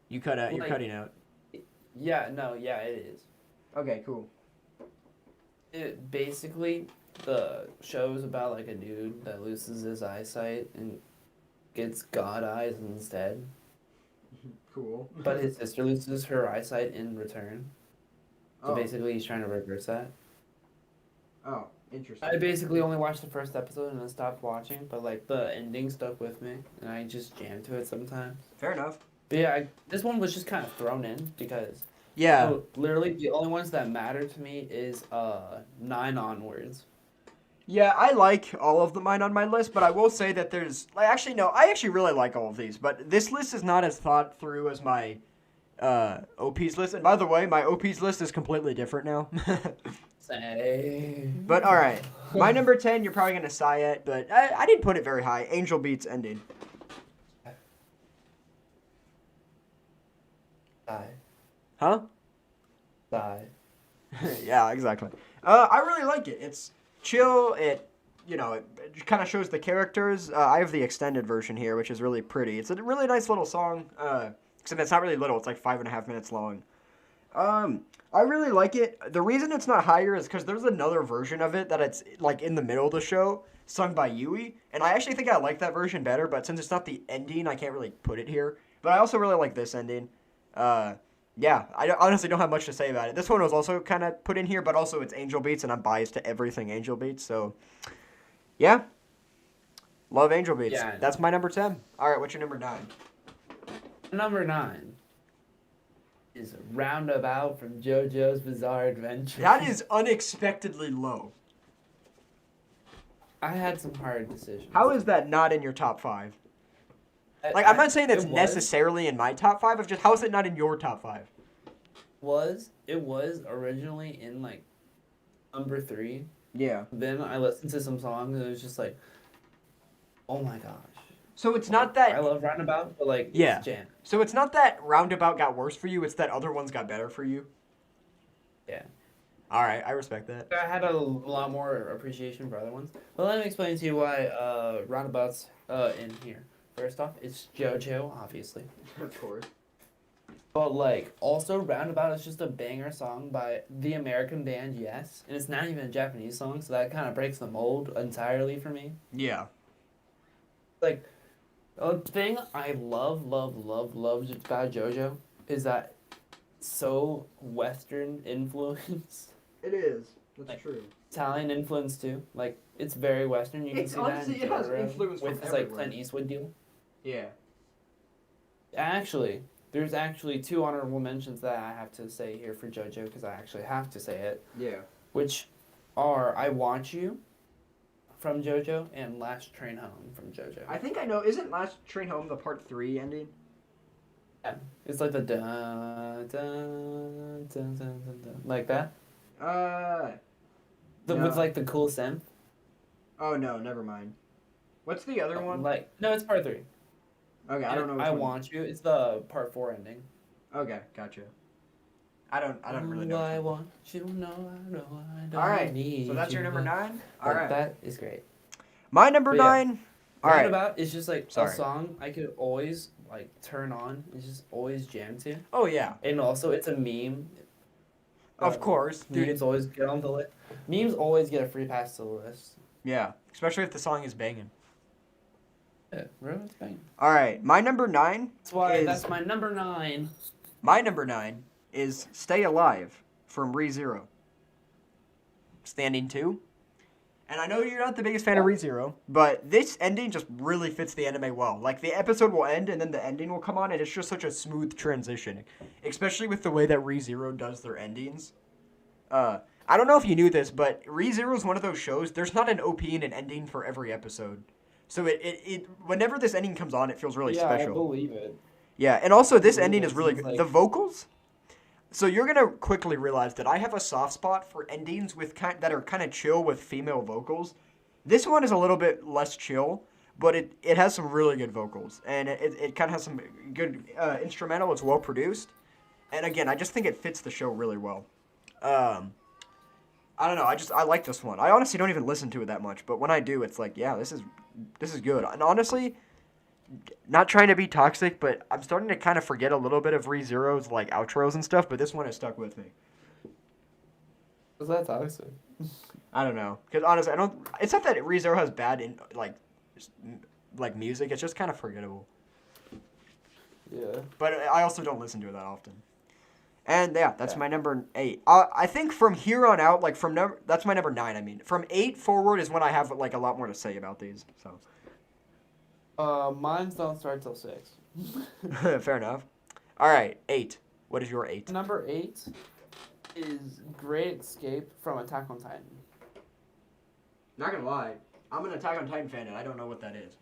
You cut out. You're Like- cutting out. Yeah, no, yeah, it is. Okay, cool. It basically the show's about like a dude that loses his eyesight and gets god eyes instead. Cool. But his sister loses her eyesight in return. So Oh, basically he's trying to reverse that. oh, interesting. I basically only watched the first episode and then stopped watching, but like the ending stuck with me and I just jammed to it sometimes. Fair enough. But yeah, this one was just kind of thrown in because Yeah. literally the only ones that matter to me is 9 onwards. Yeah, I like all of the mine on my list, but I will say that there's like actually no, I actually really like all of these, but this list is not as thought through as my OP's list. And by the way, my OP's list is completely different now. Say. But all right, my number 10, you're probably gonna sigh at, but I didn't put it very high. Angel Beats ending. Die. Huh? Die. Yeah, exactly. I really like it. It's chill. It kind of shows the characters. I have the extended version here, which is really pretty. It's a really nice little song. Except it's not really little. It's like 5.5 minutes long. I really like it. The reason it's not higher is because there's another version of it that it's like in the middle of the show, sung by Yui, and I actually think I like that version better. But since it's not the ending, I can't really put it here. But I also really like this ending. Yeah, honestly don't have much to say about it. This one was also kind of put in here, but also it's Angel Beats, and I'm biased to everything Angel Beats, so yeah. Love Angel Beats. Yeah. That's my number 10. All right, what's your number 9? Number 9 is Roundabout from JoJo's Bizarre Adventure. That is unexpectedly low. I had some hard decisions. How is that not in your top 5? Like, I'm not saying it's It was- necessarily in my top 5, of just how is it not in your top 5? It was originally in like number 3. Yeah. Then I listened to some songs and it was just like, oh my gosh. So it's not I that. love Roundabout, but like, Yeah. it's jam. So it's not that Roundabout got worse for you. It's that other ones got better for you. Yeah. All right, I respect that. I had a lot more appreciation for other ones. But let me explain to you why Roundabout's in here. First off, it's JoJo, obviously. Of course. But like, also Roundabout is just a banger song by the American band Yes, and it's not even a Japanese song, so that kind of breaks the mold entirely for me. Yeah. Like, the thing I love about JoJo is that it's so Western influence, It is. That's Like- true. Italian influence too. Like, it's very Western. You can It's see that in honestly- it has Jotaro influence with from this like everywhere. Clint Eastwood deal. Yeah. Actually, there's actually 2 honorable mentions that I have to say here for JoJo because I actually have to say it, Yeah. which are I Want You from JoJo and Last Train Home from JoJo. I think I know. Isn't Last Train Home the part 3 ending? Yeah. It's like the dun dun dun dun dun, dun like that. With No. like the cool synth. Oh no, never mind. What's the other one? Like no, it's part 3. Okay, I don't know. Which I one. Want You. It's the part 4 ending. Okay, gotcha. I don't really know. I want you, no, I know, I don't All right, need so that's your you, number but- 9. All but right, That is great. my number But yeah. 9. All right. Roundabout is just like Sorry. a song I could always like turn on. It's just always jam to. Oh yeah, And also it's a meme. of course, dude. Memes always get on the list. Memes always get a free pass to the list. Yeah, especially if the song is banging. Yeah, Robots bang. All right, my number 9. That's why Is- that's my number 9. My number 9 is "Stay Alive" from ReZero. Standing 2. And I know you're not the biggest fan of ReZero, but this ending just really fits the anime well. Like, the episode will end and then the ending will come on, and it's just such a smooth transition. Especially with the way that ReZero does their endings. I don't know if you knew this, but ReZero is one of those shows. There's not an OP and an ending for every episode, so it whenever this ending comes on, it feels really yeah, I special. believe it. Yeah, and also this believe ending it is really seems good. like- The vocals. So you're gonna quickly realize that I have a soft spot for endings with that are kind of chill with female vocals. This one is a little bit less chill, but it has some really good vocals, and it kind of has some good instrumental. It's well produced, and again, I just think it fits the show really well. I don't know. I like this one. I honestly don't even listen to it that much, but when I do, it's like, yeah, this is good. And honestly, not trying to be toxic, but I'm starting to kind of forget a little bit of ReZero's like outros and stuff. But this one has stuck with me. Is that toxic? I don't know, because honestly, I don't. It's not that ReZero has bad like music. It's just kind of forgettable. Yeah. But I also don't listen to it that often. And yeah, that's Yeah. my number 8. I think from here on out, like that's my number 9. I mean, from 8 forward is when I have like a lot more to say about these. So Mines don't start till 6. fair enough. All right, 8. What is your 8? Number 8 is Great Escape from Attack on Titan. Not gonna lie, I'm an Attack on Titan fan, and I don't know what that is.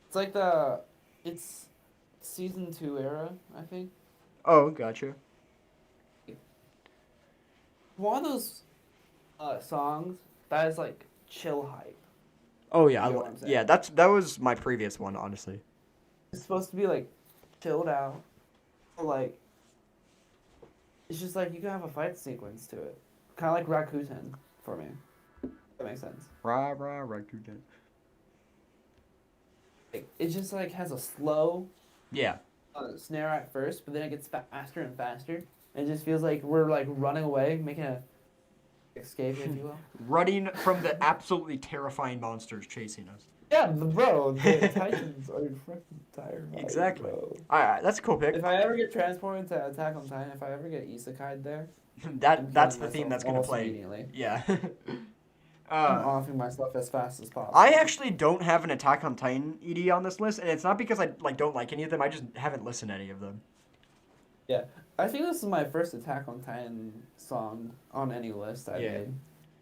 It's like it's season 2 era, I think. Oh, gotcha. One of those songs that is like chill hype. Oh yeah, You know what I'm saying? yeah. That was my previous one, honestly. It's supposed to be like chilled out, or like it's just like you can have a fight sequence to it, kind of like Rakuten for me. That makes sense. Rah rah Rakuten. It just like has a slow Yeah. snare at first, but then it gets faster and faster. It just feels like we're like running away, making a escape, if you will. Running from the absolutely terrifying monsters chasing us. Yeah, bro, the Titans are freaking tired. Exactly. Bro. Alright, that's a cool pick. If I ever get transported to Attack on Titan, if I ever get isekai'd there, I'm That's killing the theme myself that's gonna almost play. immediately. Yeah. I'm offing myself as fast as possible. I actually don't have an Attack on Titan ED on this list, and it's not because I don't like any of them. I just haven't listened to any of them. Yeah, I think this is my first Attack on Titan song on any list I Yeah. made.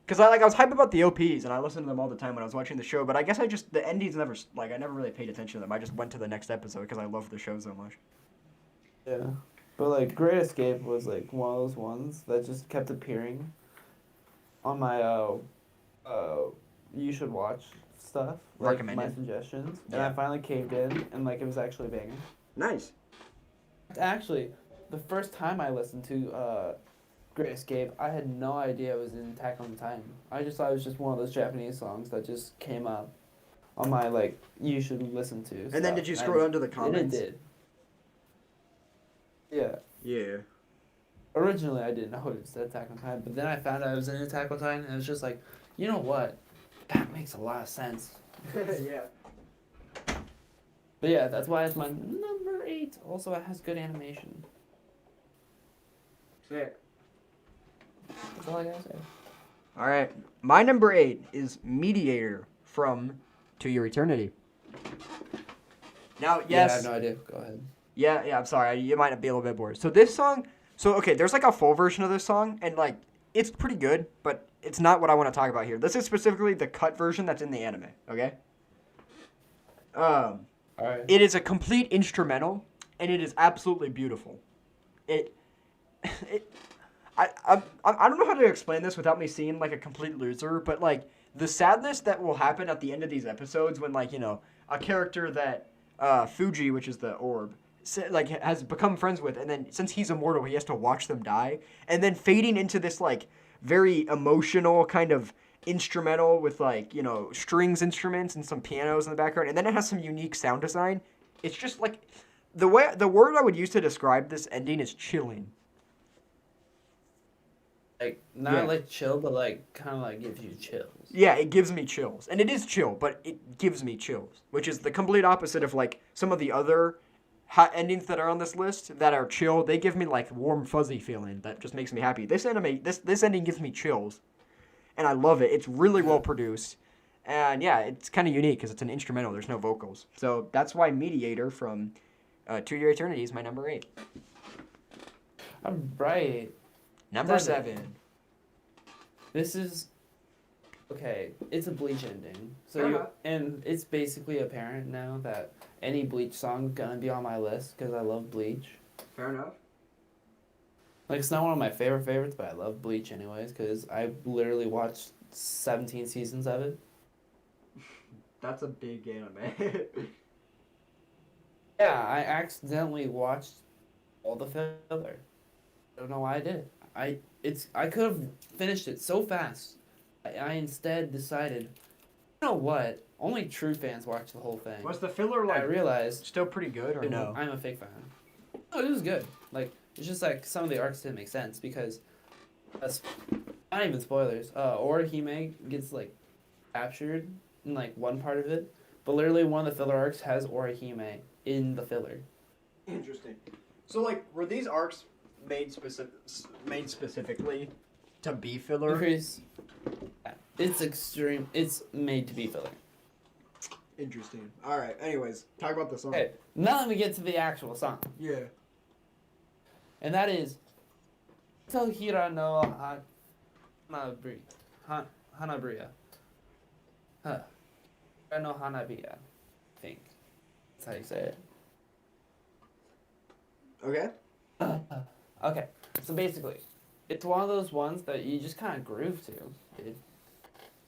Cause I was hyped about the OPs, and I listened to them all the time when I was watching the show. But I guess the endings never I never really paid attention to them. I just went to the next episode because I love the show so much. Yeah, but like Great Escape was like one of those ones that just kept appearing on my you should watch stuff, like my Recommended. suggestions, and Yeah. I finally caved in, and like it was actually banging. Nice. Actually, the first time I listened to Great Escape, I had no idea it was in Attack on Titan. I just thought it was just one of those Japanese songs that just came up on my like you should listen to. And then did you scroll down to the comments? And it did. Yeah. Yeah. Originally, I didn't know it was Attack on Titan, but then I found out it was in Attack on Titan, and it was just like, you know what? That makes a lot of sense. Yeah. But yeah, that's why it's my number 8. Also, it has good animation. Sick. That's all I gotta say. All right. My number 8 is Mediator from To Your Eternity. Now, Yeah, I yes. have no idea. Go ahead. Yeah, I'm sorry. You might be a little bit bored. So this song, okay, there's like a full version of this song, and like it's pretty good, but it's not what I want to talk about here. This is specifically the cut version that's in the anime. Okay. All right. It is a complete instrumental, and it is absolutely beautiful. I don't know how to explain this without me seeming like a complete loser, but like the sadness that will happen at the end of these episodes when like a character that Fuji, which is the orb, like has become friends with, and then since he's immortal, he has to watch them die, and then fading into this like very emotional kind of instrumental with like strings instruments and some pianos in the background, and then it has some unique sound design. It's just like the word I would use to describe this ending is chilling. Like not Yeah. like chill, but like kind of like gives you chills. Yeah, it gives me chills. And it is chill, but it gives me chills, which is the complete opposite of like some of the other hot endings that are on this list that are chill. They give me like warm fuzzy feeling that just makes me happy. This ending gives me chills. And I love it. It's really well produced. And yeah, it's kind of unique because it's an instrumental. There's no vocals. So that's why Mediator from To Your Eternity is my number 8. I'm right. Number Seven. 7. This is okay. It's a Bleach ending, so Fair you enough. and it's basically apparent now that any Bleach song gonna be on my list because I love Bleach. Fair enough. Like it's not one of my favorites, but I love Bleach anyways because I literally watched 17 seasons of it. That's a big anime. Yeah, I accidentally watched all the filler. I don't know why I did it. I could have finished it so fast. I instead decided, you know what? Only true fans watch the whole thing. Was the filler I like realized still pretty good or no? I'm a fake fan. Oh, it was good. Like it's just like some of the arcs didn't make sense because that's not even spoilers. Orihime gets like captured in like one part of it, but literally one of the filler arcs has Orihime in the filler. Interesting. So like, were these arcs made specifically to be filler? Because it's extreme. It's made to be filler. Interesting. All right. Anyways, talk about the song. Okay, now let me get to the actual song, Yeah. and that is Tohira no Hanabriya. Huh. Tohira no Hanabiya. I think that's how you say Okay. it. Okay, so basically, it's one of those ones that you just kind of groove to, dude.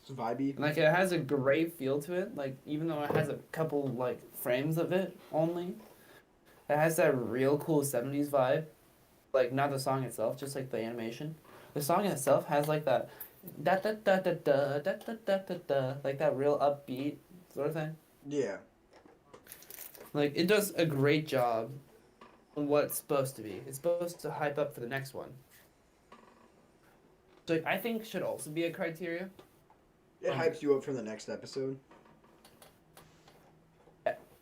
It's vibey. Like it has a great feel to it. Like even though it has a couple like frames of it only, it has that real cool 70s vibe. Like not the song itself, just like the animation. The song itself has like that da da da da da da da da da da like that real upbeat sort of thing. Yeah. Like it does a great job on what it's supposed to be. It's supposed to hype up for the next one. So like, I think should also be a criteria. It hypes you up for the next episode.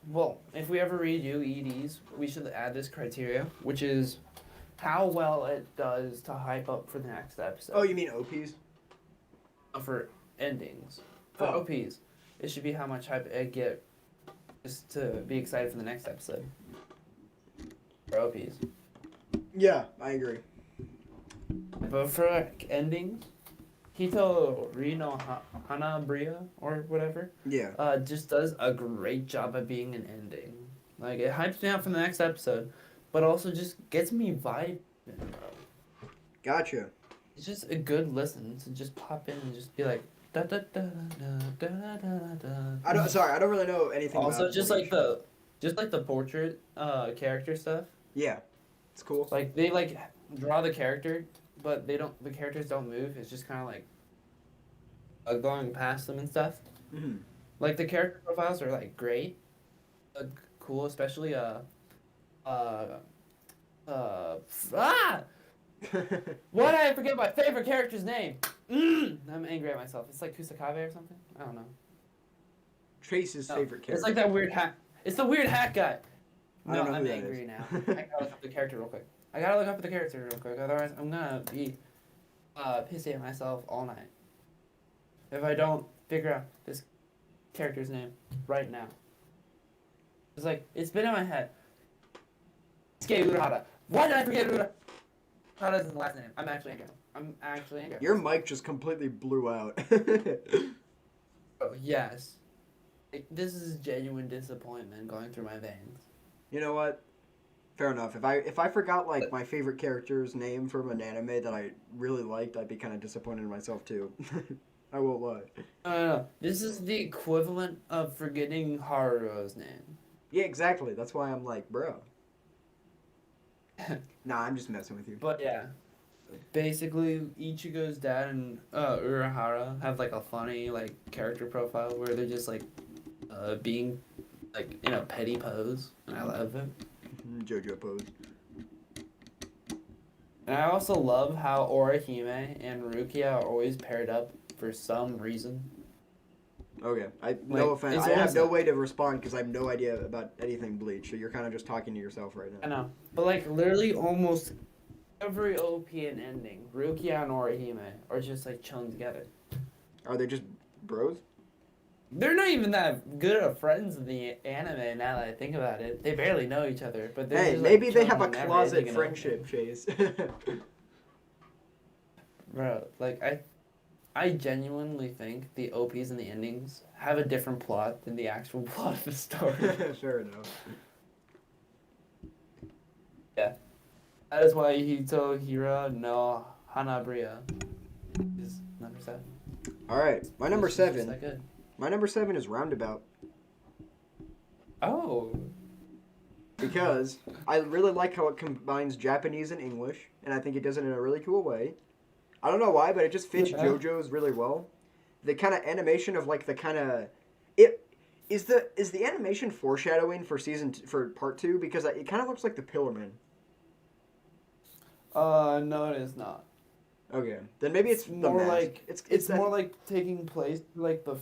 Well, if we ever redo EDs, we should add this criteria, which is how well it does to hype up for the next episode. Oh, you mean OPs? For endings. For Oh. OPs, it should be how much hype it get just to be excited for the next episode. For OPs. Yeah, I agree. But for like endings, Hito Rino Hanabriya or whatever, Yeah. just does a great job at being an ending. Like it hypes me up for the next episode, but also just gets me vibing, bro. Gotcha. It's just a good listen to just pop in and just be like da da da da da da da da. I don't really know anything Also, about just Bleach. like the portrait character stuff. Yeah. It's cool. Like they like draw the character, but they don't. The characters don't move. It's just kind of like going past them and stuff. Mhm. Like the character profiles are like great, cool, especially Why did I forget my favorite character's name? I'm angry at myself. It's like Kusakabe or something. I don't know. Trace's No, favorite character. It's like that weird hat. It's the weird hat guy. I don't No, know I'm who that angry is. now. I gotta look up the character real quick. Otherwise, I'm gonna be pissing at myself all night. If I don't figure out this character's name right now. It's like, it's been in my head. Suke Urahara. Why did I forget Urahara's his last name? I'm actually angry. Your mic just completely blew out. Oh, yes. This is genuine disappointment going through my veins. You know what? Fair enough. If I forgot like my favorite character's name from an anime that I really liked, I'd be kind of disappointed in myself too. I won't lie. No. This is the equivalent of forgetting Haruo's name. Yeah, exactly. That's why I'm like, bro. Nah, I'm just messing with you. But yeah, basically Ichigo's dad and Urahara have like a funny like character profile where they're just like being like in a petty pose, and I love it. JoJo pose. And I also love how Orihime and Rukia are always paired up for some reason. Okay, no offense. it's I have almost no like- way to respond because I have no idea about anything Bleach. So you're kind of just talking to yourself right I now. know, but like literally almost every OP and ending, Rukia and Orihime are just like chilling together. Are they just bros? They're not even that good of friends in the anime now that I think about it. They barely know each other, but they're Hey, just, maybe like, they have a chilling whenever closet they can friendship, Chase. Bro, like I genuinely think the OPs and the endings have a different plot than the actual plot of the story. Fair enough. That is why Hitohira no Hanabriya is number 7. All right, my number It's just 7. that good. My number 7 is Roundabout Oh. because I really like how it combines Japanese and English, and I think it does it in a really cool way. I don't know why, but it just fits Yeah. JoJo's really well. The kind of animation of like the kind of it is the animation foreshadowing for for part 2 because it kind of looks like the Pillarman. No, it is not. Okay, then maybe it's more the mask. like it's that- more like taking place like the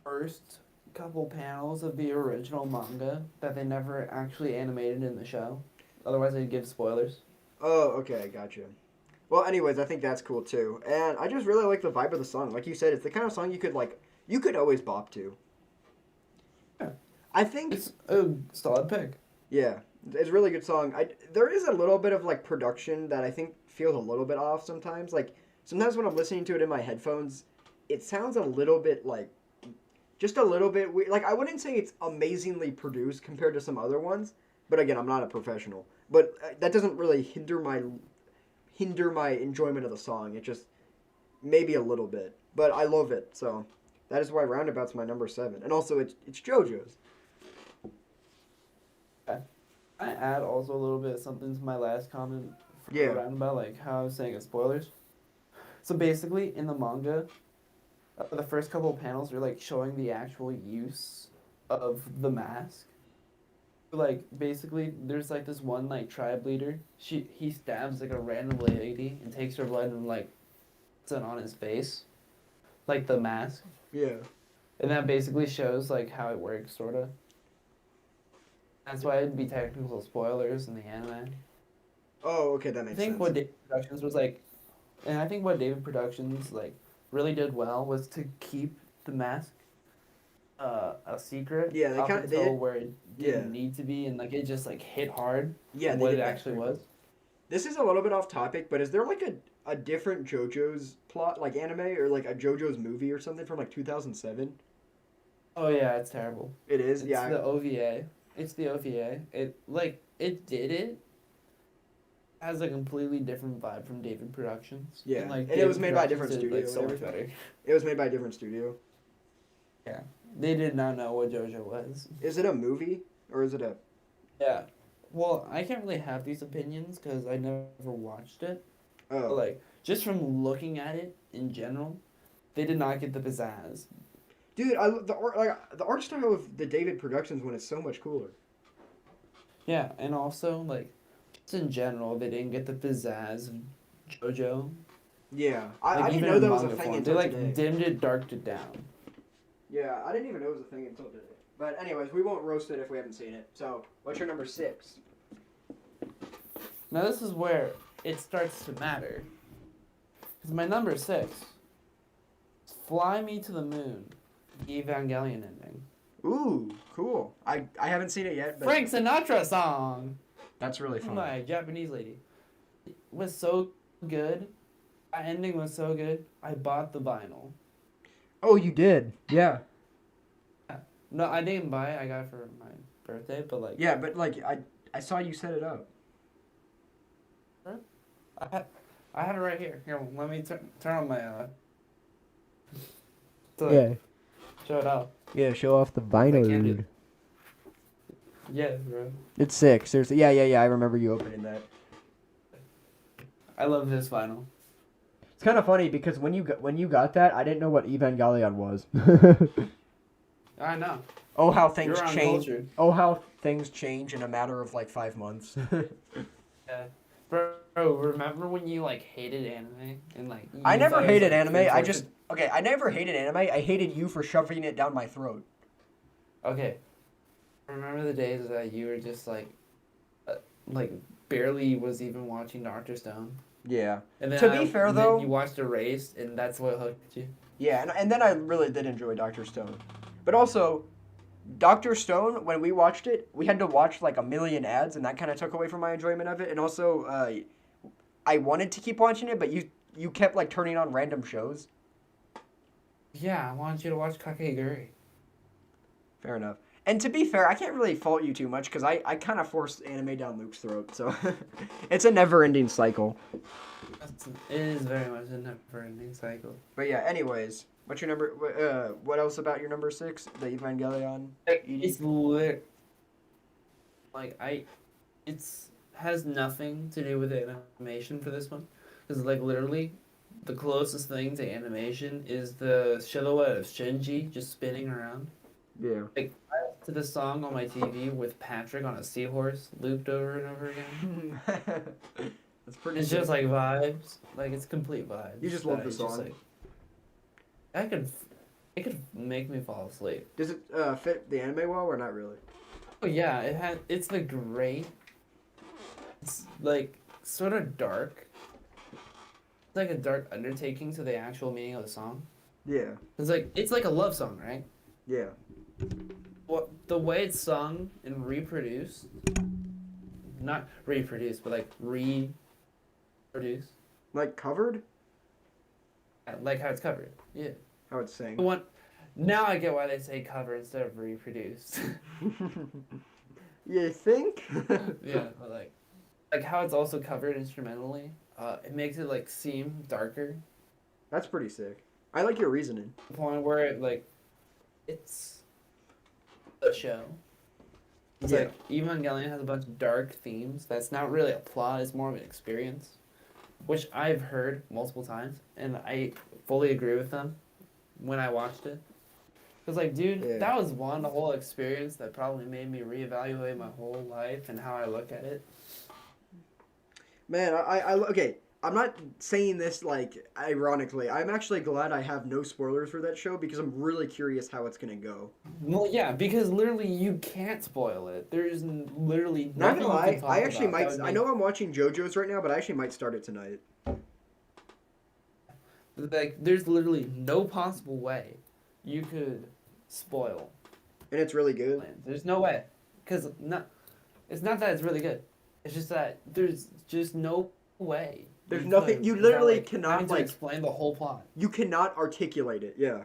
first couple panels of the original manga that they never actually animated in the show. Otherwise, they'd give spoilers. Oh, okay, gotcha. Well, anyways, I think that's cool too, and I just really like the vibe of the song. Like you said, it's the kind of song you could always bop to. Yeah. I think It's a solid pick. yeah, it's a really good song. There is a little bit of like production that I think feels a little bit off sometimes. Like sometimes when I'm listening to it in my headphones, it sounds a little bit like just a little bit weird. Like I wouldn't say it's amazingly produced compared to some other ones, but again, I'm not a professional. But that doesn't really hinder my enjoyment of the song. It just maybe a little bit, but I love it. So that is why Roundabout's my number 7, and also it's JoJo's. I add also a little bit of something to my last comment Yeah. Roundabout, like how I was saying it's spoilers. So basically, in the manga, the first couple of panels are like showing the actual use of the mask. Like basically, there's like this one like tribe leader. He stabs like a random lady and takes her blood and like puts it on his face, like the mask, Yeah. and that basically shows like how it works, sorta. That's why it'd be technical spoilers in the anime. Oh, okay, that I makes think sense. what David Productions was like, and I think what David Productions like really did well was to keep the mask a secret. Yeah, they up kinda- until they- where it yeah. didn't need to be, and like it just like hit hard. Yeah, than they what did it that actually pretty was. well. This is a little bit off topic, but is there like a different JoJo's plot, like anime, or like a JoJo's movie or something from like 2007? Oh yeah, it's terrible. It is, It's yeah. the OVA. It's the OVA. It did it. Has a completely different vibe from David Productions. Yeah, like, and it was David made by a different Productions did, studio like, and so much better. It was made by a different studio. They did not know what JoJo was. Is it a movie or is it a? Yeah. Well, I can't really have these opinions because I never watched it. But Oh, like, just from looking at it in general, they did not get the pizzazz. dude, the art style of the David Productions one is so much cooler. Yeah, and also like, just in general, they didn't get the pizzazz of JoJo. Yeah, Like, I didn't even know in that was a manga thing form. until They like today. dimmed it, darked it down. Yeah, I didn't even know it was a thing until today. But anyways, we won't roast it if we haven't seen it. So, what's your number 6? Now this is where it starts to matter. Because my number 6 is Fly Me to the Moon, the Evangelion ending. Ooh, cool. I haven't seen it yet, but Frank Sinatra song! that's really fun. My Japanese lady. It was so good. That ending was so good. I bought the vinyl. Oh, you did? Yeah. No, I didn't buy it. I got it for my birthday, but like, Yeah, but like I saw you set it up. I had it right here. Here, let me turn on my to show it out. Yeah, show off the I can't vinyl. do- Yeah, bro. It's 6. Seriously. Yeah. I remember you opening that. I love this vinyl. It's kind of funny because when you got that, I didn't know what Evangelion was. I know. Oh, how things You're change. uncultured. Oh, how things change in a matter of like 5 months. Yeah. Bro, remember when you like hated anime and like? I you never thought it was, hated like, anime. I important? just I never hated anime. I hated you for shoving it down my throat. Okay. Remember the days that you were just like barely was even watching Doctor Stone, Yeah. and then To be fair, and then though- you watched Erased, and that's what hooked you. Yeah, and then I really did enjoy Doctor Stone. But also, Doctor Stone, when we watched it, we had to watch like a million ads, and that kind of took away from my enjoyment of it. And also, I wanted to keep watching it, but you kept like turning on random shows. Yeah, I want you to watch Kakegurui. Fair enough. And to be fair, I can't really fault you too much because I kind of forced anime down Luke's throat, so it's a never-ending cycle. It is very much a never-ending cycle. But yeah, anyways, what's your number? What else about your number 6? The Evangelion. It's lit. It's has nothing to do with the animation for this one, because like literally, the closest thing to animation is the silhouette of Shinji just spinning around. Yeah. Like I listen to the song on my TV with Patrick on a seahorse looped over and over again. That's pretty. It's sick. just like vibes, like it's complete vibes. You just love that the it's just, song. like, it could make me fall asleep. Does it fit the anime well or not really? Oh yeah, it's like great. It's like sort of dark. It's like a dark undertaking to the actual meaning of the song. Yeah. It's like a love song, right? Yeah. What the way it's sung and reproduced, not reproduced, but like reproduced, Like covered? like how it's covered. Yeah. How it's sang. The one. Now I get why they say cover instead of reproduced. You think? Yeah, but like how it's also covered instrumentally. It makes it like seem darker. That's pretty sick. I like your reasoning. The point where it's a show. It's Yeah. like Evangelion has a bunch of dark themes. That's not really a plot. It's more of an experience, which I've heard multiple times, and I fully agree with them when I watched it. Cause like, dude, Yeah. that was one whole experience that probably made me reevaluate my whole life and how I look at it. Man, okay. I'm not saying this like ironically. I'm actually glad I have no spoilers for that show because I'm really curious how it's gonna go. Well, yeah, because literally you can't spoil it. There's literally Not nothing gonna you can lie, talk I actually about that might. would I know I'm watching JoJo's right now, but I actually might start it tonight. like there's literally no possible way you could spoil And it's really good. plans. There's no way, because it's not that it's really good. It's just that there's just no way. There's you nothing- could you without, literally like, cannot, having to like- explain the whole plot. You cannot articulate it. Yeah.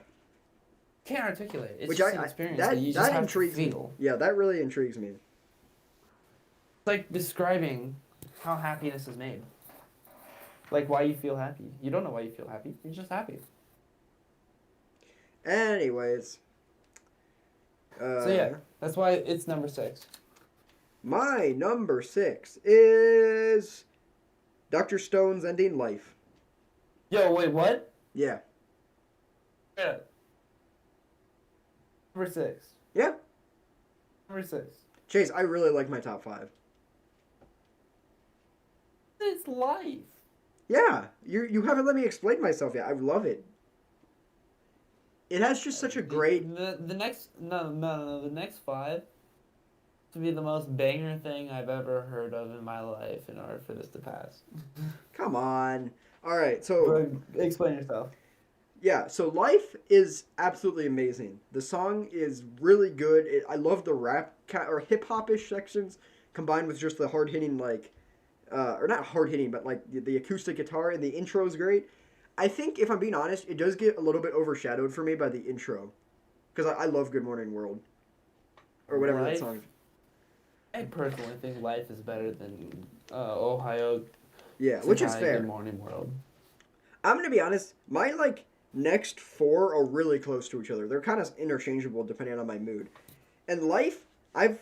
Can't articulate. It's Which just an experience that you just have intrigues to feel. me. Yeah, that really intrigues me. It's like describing how happiness is made. Like why you feel happy. You don't know why you feel happy. You're just happy. Anyways. So yeah, that's why it's number 6. My number 6 is Dr. Stone's Ending Life. Yo, wait, what? Yeah. Yeah. Number 6. Yeah. Number 6. Chase, I really like my top 5. It's life. Yeah. You haven't let me explain myself yet. I love it. It has just such a great... The next the next 5 to be the most banger thing I've ever heard of in my life in order for this to pass. Come on. All right, so... Explain yourself. Yeah, so Life is absolutely amazing. The song is really good. I love the rap or hip-hop-ish sections combined with just the hard-hitting, like... or not hard-hitting, but like the acoustic guitar, and the intro is great. I think, if I'm being honest, it does get a little bit overshadowed for me by the intro. Because I love Good Morning World. Or whatever Life? that song. I personally think life is better than Ohio. Yeah, which is Sentai fair. Good Morning World. I'm gonna be honest. My like next 4 are really close to each other. They're kind of interchangeable depending on my mood. And Life, I've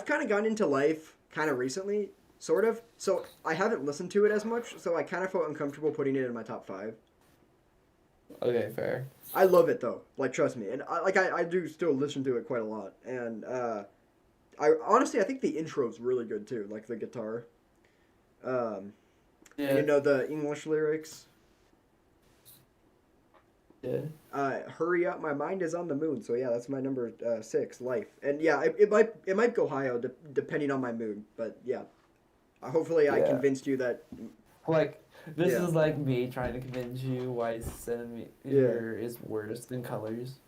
kind of gotten into Life kind of recently, sort of. So I haven't listened to it as much. So I kind of felt uncomfortable putting it in my top 5. Okay, fair. I love it though. Like trust me, and I do still listen to it quite a lot. And I honestly I think the intro's really good too. Like the guitar. Yeah. You know the English lyrics. Yeah. Hurry up, my mind is on the moon. So yeah, that's my number 6, Life. And yeah, it might go higher depending on my mood. But yeah, hopefully I Yeah. convinced you that. Like this Yeah. is like me trying to convince you why Centimeter is worse than Colors.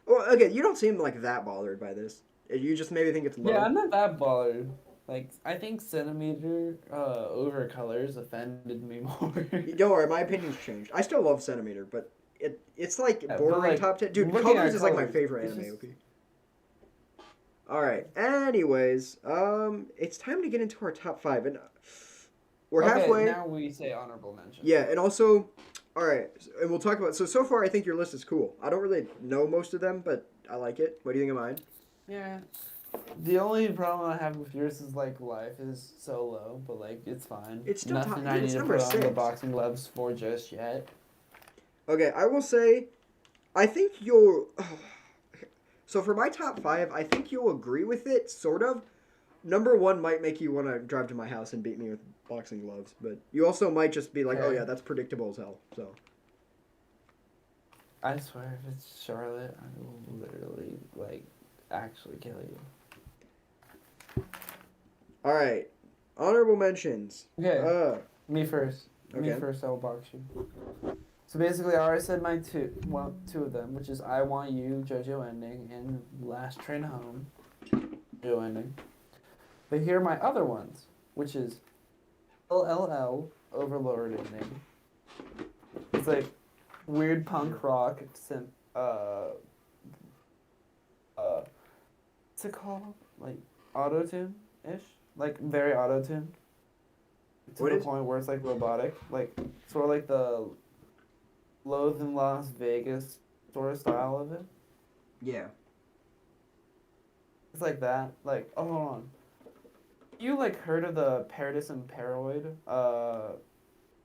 Well, okay, you don't seem like that bothered by this. You just maybe think it's low. Yeah, I'm not that bothered. Like I think Centimeter over Colors offended me more. Don't worry, my opinion's changed. I still love Centimeter, but it's like Yeah, but, borderline like, top 10. Dude, looking at Colors is like my Colors, favorite it's anime just- OP. All right. Anyways, it's time to get into our top 5, and we're Okay, halfway. now we say honorable mention. Yeah, and also, all right, and we'll talk about. So far, I think your list is cool. I don't really know most of them, but I like it. What do you think of mine? Yeah. The only problem I have with yours is like life is so low, but like it's fine. It's still nothing top- I it's need to number put on the 6. boxing gloves for just yet. Okay, I will say, I think you'll. So for my top 5, I think you'll agree with it, sort of. Number 1 might make you want to drive to my house and beat me with boxing gloves, but you also might just be like, oh Okay. yeah, that's predictable as hell. So I swear, if it's Charlotte, I will literally like actually kill you. all right, honorable mentions. Okay, me first. Me okay. first. I will box you. So basically, I already said my two of them, which is I Want You, JoJo ending, and Last Train Home, JoJo ending. But here are my other ones, which is LLL, Overlord ending. It's like weird punk rock synth. What's it called? Like auto tune ish, like very auto tune. To What the is- point where it's like robotic, like sort of like the Loathe in Las Vegas sort of style of it. Yeah. It's like that. Like, oh, hold on. You like heard of the Paradis and Paroid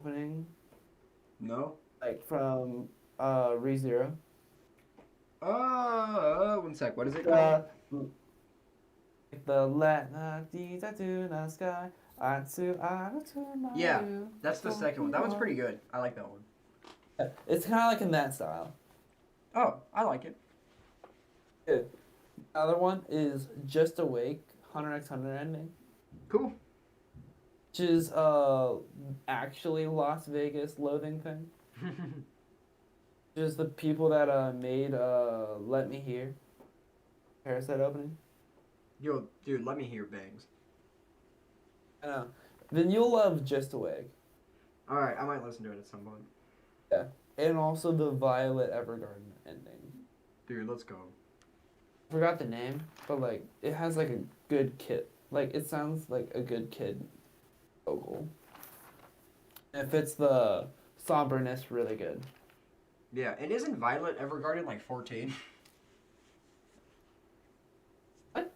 opening, No. like from ReZero? 1 sec. What is it called? The let na di da do na sky atsu to Yeah, That's the second one. That one's pretty good. I like that one. It's kind of like in that style. Oh, I like it. Good. Another one is Just Awake, Hunter x Hunter ending, Cool. which is actually Las Vegas loathing thing. Just the people that made Let Me Hear, Parasite opening. Yo, dude, let me hear bangs. I know. Then you'll love Just Awake, All right, I might listen to it at some point. and also the Violet Evergarden ending. Dude, let's go. Forgot the name, but like it has like a good kid. Like it sounds like a good kid vocal. It fits the somberness really good. Yeah, and isn't Violet Evergarden like 14? What?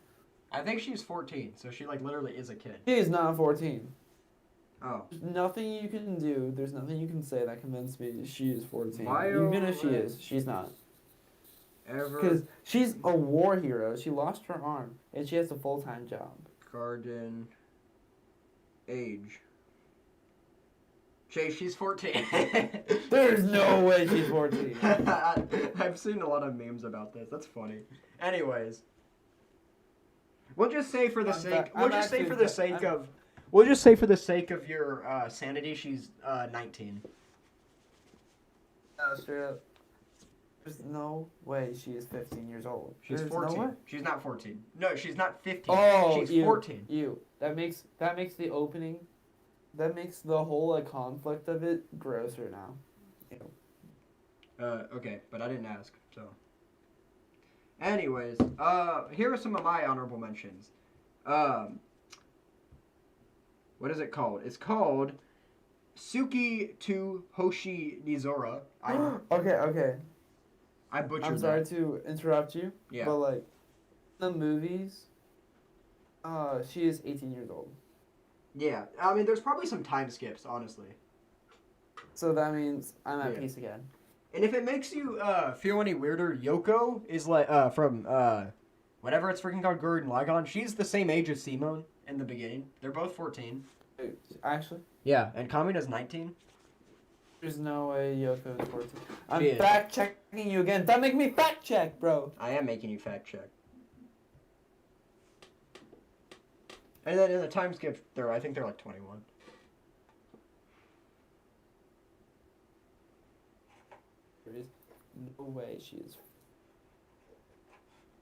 I think she's 14, so she like literally is a kid. She is not 14. Oh. There's nothing you can do. There's nothing you can say that convinces me she is 14. Violet Even if she is, she's not. Because Evergarden she's a war hero. She lost her arm, and she has a full-time job. age. Shay, she's 14. There's no way she's 14. I've seen a lot of memes about this. That's funny. Anyways, we'll just say for the I'm sake. fa- We'll I'm just say actually for the fa- sake I'm- of. We'll just say for the sake of your sanity, she's 19. No, straight up. There's no way she is 15 years old. She's There's 14. No way. She's not 14. No, she's not 15. Oh, she's you, 14. You. That makes the opening. That makes the whole like conflict of it grosser now. Okay, but I didn't ask, so. Anyways, here are some of my honorable mentions. What is it called? It's called Suki to Hoshi Nizora. Okay. I butchered I'm sorry that. to interrupt you. Yeah. But like, the movies. She is 18 years old. Yeah, I mean, there's probably some time skips, honestly. So that means I'm at Yeah. peace again. And if it makes you feel any weirder, Yoko is like from whatever it's freaking called, Gurren Lagann. She's the same age as Simone in the beginning. They're both 14. Actually, Yeah, and Kamina's 19. there's no way Yoko is 14. I'm She is. fact checking you again. Don't make me fact check, bro. I am making you fact check. And then in the time skip, I think they're like 21. There is no way she is.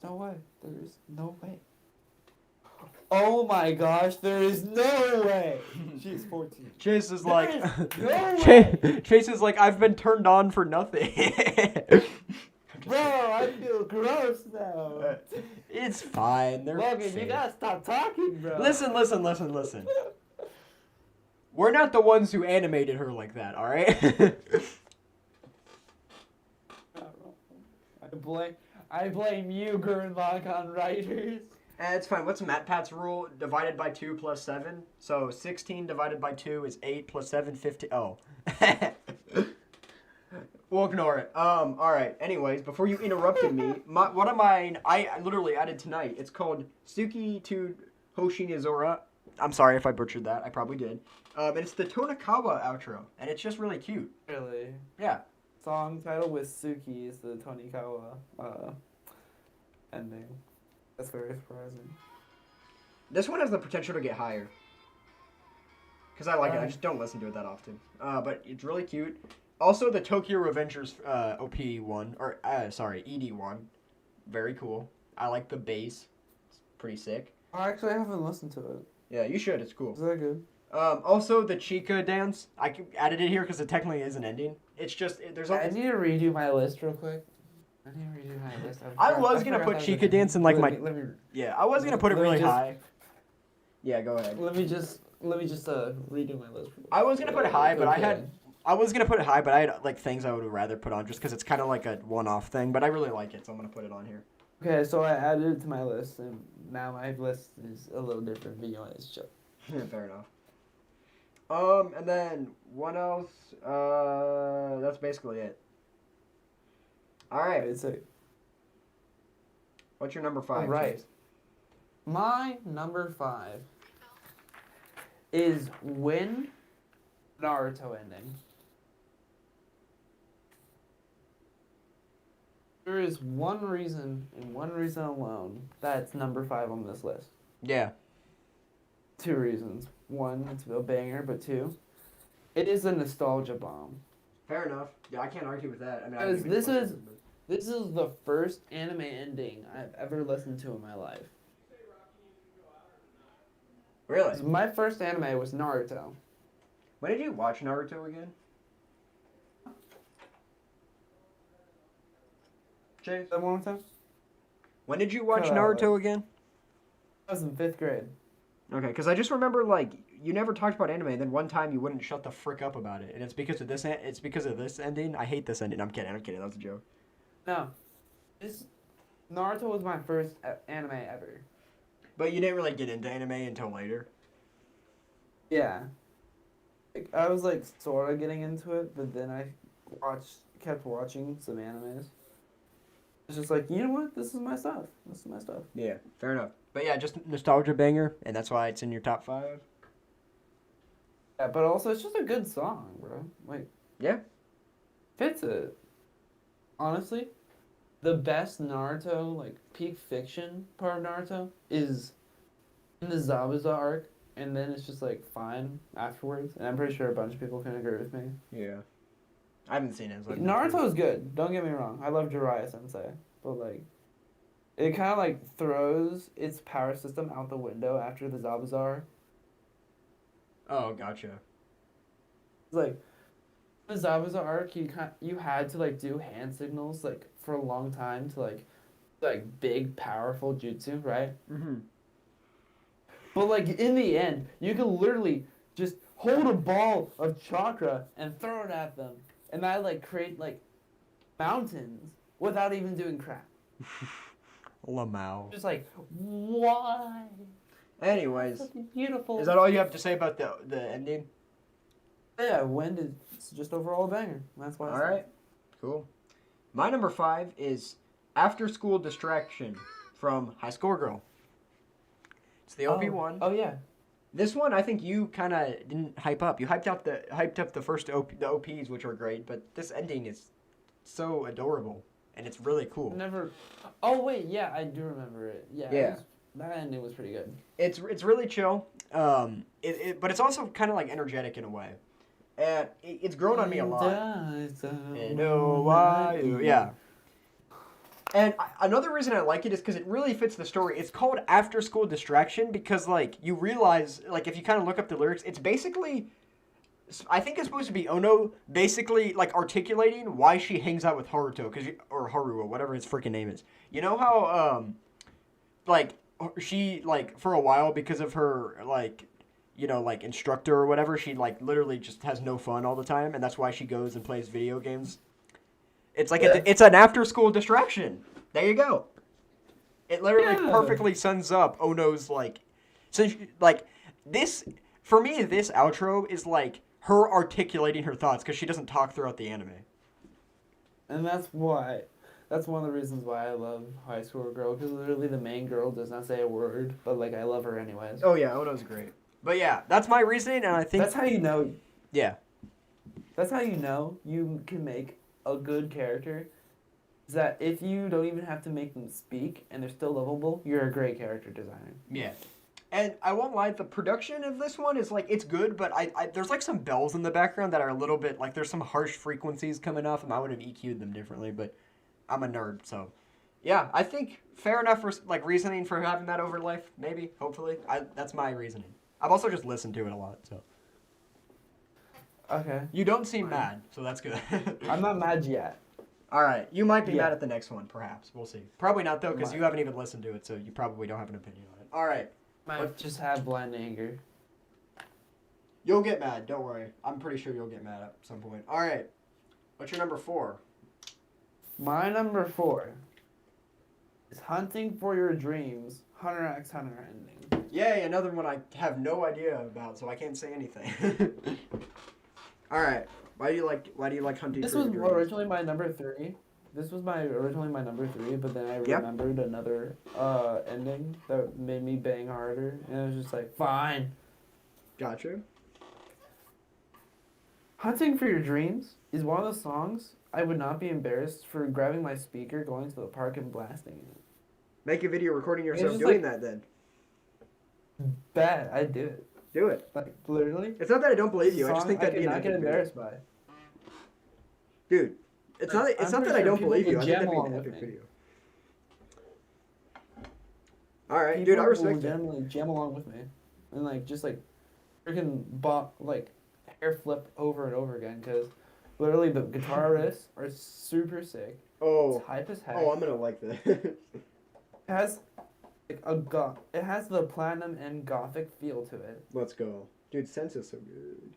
No way. There is no way. Oh my gosh, there is no way. She's 14. Chase is like, no Chase is like, I've been turned on for nothing. Bro, I feel gross now. It's fine. They're Logan, you safe. gotta stop talking, bro. Listen. We're not the ones who animated her like that, all right? I blame you, Gurren Lagann writers. It's fine. What's MatPat's rule? Divided by 2 plus 7. So 16 divided by 2 is 8 plus 7, 15. Oh. We'll ignore it. All right. Anyways, before you interrupted me, one of mine I literally added tonight. It's called Suki to Hoshinizora. I'm sorry if I butchered that. I probably did. And it's the Tonikawa outro, and it's just really cute. Really? Yeah. Song title with Suki is the Tonikawa ending. That's very surprising. This one has the potential to get higher. Because I like it. I just don't listen to it that often. But it's really cute. Also, the Tokyo Revengers OP one, or ED one. Very cool. I like the bass. It's pretty sick. I actually haven't listened to it. Yeah, you should. It's cool. Is that good? Also, the Chica dance. I added it here because it technically is an ending. It's just, there's I need to redo my list real quick. I need to redo my list. I was going to put Chica dance in like my... Yeah, I was going to put it really high. Yeah, go ahead. Let me just redo my list. I was going to put it high, but I had like things I would rather put on just because it's kind of like a one-off thing, but I really like it, so I'm going to put it on here. Okay, so I added it to my list, and now my list is a little different, but you know, it's chill. Fair enough. And then what else? That's basically it. All right. It's a, What's your number 5? all right. Chase? My number 5 is when Naruto ending. There is one reason, and one reason alone, that's number 5 on this list. Yeah. 2 reasons. 1, it's a banger, but 2, it is a nostalgia bomb. Fair enough. Yeah, I can't argue with that. I mean, I Because didn't even this watch it, This is the first anime ending I've ever listened to in my life. but- Really? My first anime was Naruto. When did you watch Naruto again? Chase? That one more time? When did you watch Cut out, Naruto again? I was in 5th grade. Okay, because I just remember like you never talked about anime, and then one time you wouldn't shut the frick up about it, and it's because of this. It's because of this ending. I hate this ending. I'm kidding. That was a joke. No. Naruto was my first anime ever. But you didn't really get into anime until later. Yeah. Like, I was like sort of getting into it, but then I kept watching some animes. It's just like, you know what? This is my stuff. Yeah, fair enough. But yeah, just nostalgia banger, and that's why it's in your top 5. Yeah, but also it's just a good song, bro. Like, Yeah. fits it. Honestly, the best Naruto, like, peak fiction part of Naruto is in the Zabuza arc, and then it's just, like, fine afterwards. And I'm pretty sure a bunch of people can agree with me. Yeah. I haven't seen it. So Naruto is good. Don't get me wrong. I love Jiraiya Sensei. But, like, it kind of, like, throws its power system out the window after the Zabuza arc. Oh, gotcha. It's like, the Zabuza arc, you had to, like, do hand signals, like, for a long time to, like big, powerful jutsu, right? Mm-hmm. But, like, in the end, you can literally just hold a ball of chakra and throw it at them. And that, like, create, like, mountains without even doing crap. Lamau. Just like, why? Anyways, Such a beautiful. is that all you have to say about the ending? Yeah, Wind is just overall a banger. That's why. All right. Cool. My number 5 is After School Distraction from High Score Girl. It's the OP one. Oh yeah. This one I think you kind of didn't hype up. You hyped up the first the OPs, which were great, but this ending is so adorable and it's really cool. Never. Oh wait, yeah, I do remember it. Yeah. Yeah. That ending was pretty good. It's really chill. But it's also kind of like energetic in a way. And it's grown on me a lot. Yeah. And another reason I like it is because it really fits the story. It's called After School Distraction because, like, you realize, like, if you kind of look up the lyrics, it's basically, I think it's supposed to be Ono basically, like, articulating why she hangs out with Haruto, or Haruo, whatever his freaking name is. You know how, like, she, like, for a while, because of her, like, you know, like, instructor or whatever, she, like, literally just has no fun all the time, and that's why she goes and plays video games. It's like it's an after-school distraction. There you go. It literally perfectly sums up Ono's, like, since, like, this, for me, this outro is, like, her articulating her thoughts, because she doesn't talk throughout the anime. And that's one of the reasons why I love High School Girl, because literally the main girl does not say a word, but, like, I love her anyways. Oh, yeah, Ono's great. But, yeah, that's my reasoning, and I think... That's how you know. Yeah. That's how you know you can make a good character. Is that if you don't even have to make them speak and they're still lovable, you're a great character designer. Yeah. And I won't lie, the production of this one is, like, it's good, but I there's, like, some bells in the background that are a little bit, like, there's some harsh frequencies coming off, and I would have EQ'd them differently, but I'm a nerd, so. Yeah, I think fair enough for, like, reasoning for having that over life, maybe, hopefully. That's my reasoning. I've also just listened to it a lot, so. Okay. You don't seem mad, so that's good. I'm not mad yet. All right, you might be Yeah. mad at the next one, perhaps. We'll see. Probably not, though, because Might. you haven't even listened to it, so you probably don't have an opinion on it. All right. Might just have blind anger. You'll get mad, don't worry. I'm pretty sure you'll get mad at some point. All right. What's your number 4? My number 4 is Hunting for Your Dreams, Hunter x Hunter ending. Yay, another one I have no idea about, so I can't say anything. All right. Why do you like Hunting This for was Your Dreams? originally my number 3. This was originally my number 3, but then I Yep. remembered another ending that made me bang harder, and it was just like, fine. Gotcha. Hunting for Your Dreams is one of those songs I would not be embarrassed for grabbing my speaker, going to the park, and blasting it. Make a video recording yourself just doing like- that then. Bet I'd do it. Do it. Like, literally. It's not that I don't believe you. I just Song think that'd could be an not epic get video. embarrassed by. Dude, it's not I'm that pretty I sure don't people believe you. would I think jam that'd be along an with epic me. video. All right, People dude, I will respect it. legitimately jam along with me, and like just like freaking like hair flip over and over again, because literally the guitar riffs are super sick. Oh, It's hype as heck. I'm gonna like that. It has like it has the platinum and gothic feel to it. Let's go, dude. Sense is so good.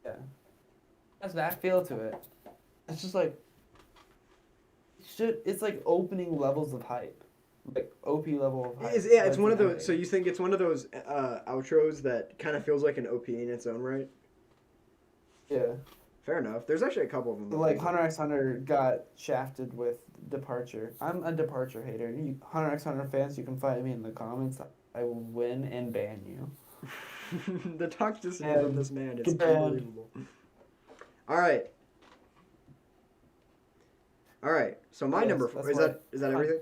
Yeah, it has that feel to it. It's just like it's like opening levels of hype, like OP level of hype. It's That's one of an those. So you think it's one of those outros that kind of feels like an OP in its own right? yeah. Fair enough. There's actually a couple of them. that Like do. Hunter x Hunter got shafted with Departure. I'm a Departure hater. Hunter x Hunter fans, you can fight me in the comments. I will win and ban you. The toxicity And from this man is get banned. unbelievable. All right. All right. So my Yes, number 4 that's is that everything?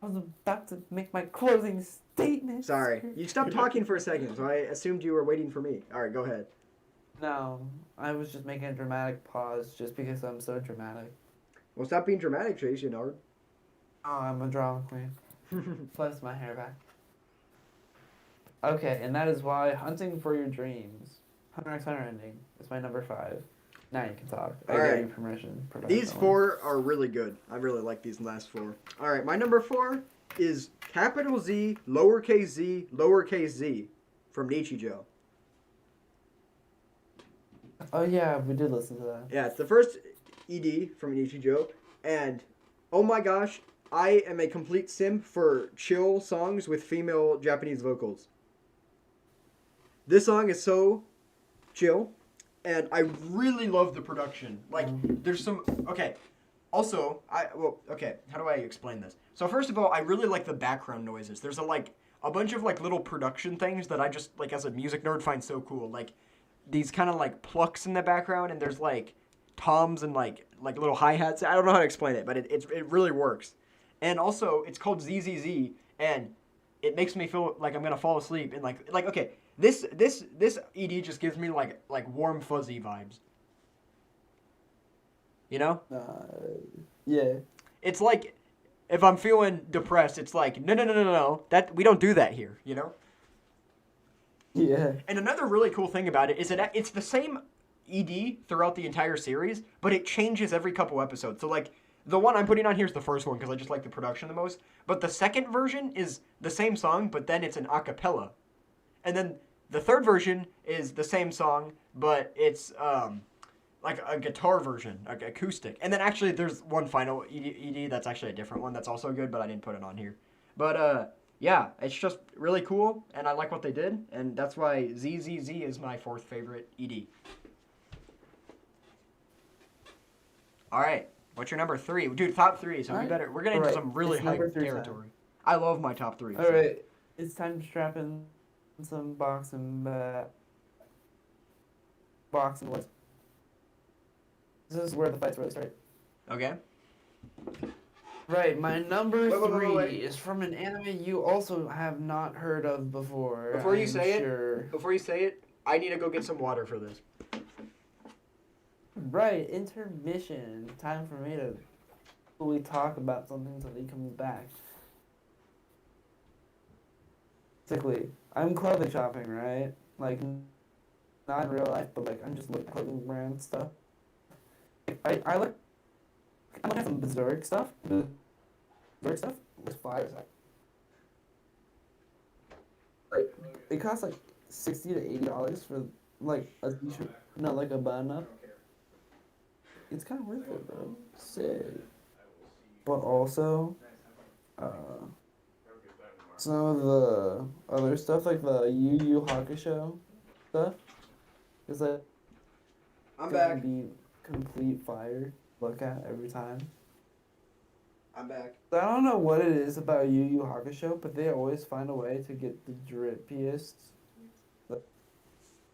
I was about to make my closing statement. Sorry, you stopped talking for a second, so I assumed you were waiting for me. All right, go ahead. No, I was just making a dramatic pause just because I'm so dramatic. Well, stop being dramatic, Chase. You know. Oh, I'm a drama queen. Plus my hair back. Okay, and that is why Hunting for Your Dreams, Hunter x Hunter ending, is my number 5. Now you can talk. I All gave right. you permission. These professionally. 4 are really good. I really like these last 4. All right, my number 4 is capital Z, lowercase z from Nichijou. Oh yeah, we did listen to that. Yeah, it's the first ED from Nichijou, and oh my gosh, I am a complete simp for chill songs with female Japanese vocals. This song is so chill, and I really love the production. Like, there's some... Okay, also, how do I explain this? So first of all, I really like the background noises. There's a bunch of, like, little production things that I just, like, as a music nerd find so cool. Like, these kind of, like, plucks in the background, and there's, like, toms and, like little hi-hats. I don't know how to explain it, but it really works. And also, it's called ZZZ, and it makes me feel like I'm gonna fall asleep. And, like okay, this ED just gives me, like warm, fuzzy vibes. You know? Yeah. It's like if I'm feeling depressed, it's like no. That we don't do that here, you know. Yeah. And another really cool thing about it is that it's the same ED throughout the entire series, but it changes every couple episodes. So like the one I'm putting on here is the first one because I just like the production the most. But the second version is the same song, but then it's an a cappella. And then the third version is the same song, but it's like a guitar version, like acoustic. And then actually there's one final ED that's actually a different one that's also good, but I didn't put it on here. But yeah, it's just really cool, and I like what they did, and that's why ZZZ is my fourth favorite ED. All right, what's your number 3? Dude, top 3, so All we right. better. We're getting into All right, some really it's number hype 3 time. territory. I love my top 3. All right, it's time to strap in some boxing boys. This is where the fights really start. Okay. Right, my number Wait, 3 wait. is from an anime you also have not heard of before. Before you I'm say sure. Before you say it, I need to go get some water for this. Right, intermission. Time for me to fully talk about something until he comes back. Basically, I'm clothing shopping, right? Like, not in real life, but like, I'm just looking at clothing brand stuff. I look at some Berserk stuff. Berserk stuff was fire. Like, it costs like $60 to $80 for like a t-shirt, not like a button-up. It's kind of worth it, bro. Sick. But also, some of the other stuff, like the Yu Yu Hakusho stuff, is like I'm gonna back. be complete fire to look at every time. I'm back. So I don't know what it is about Yu Yu Hakusho, but they always find a way to get the drippiest like,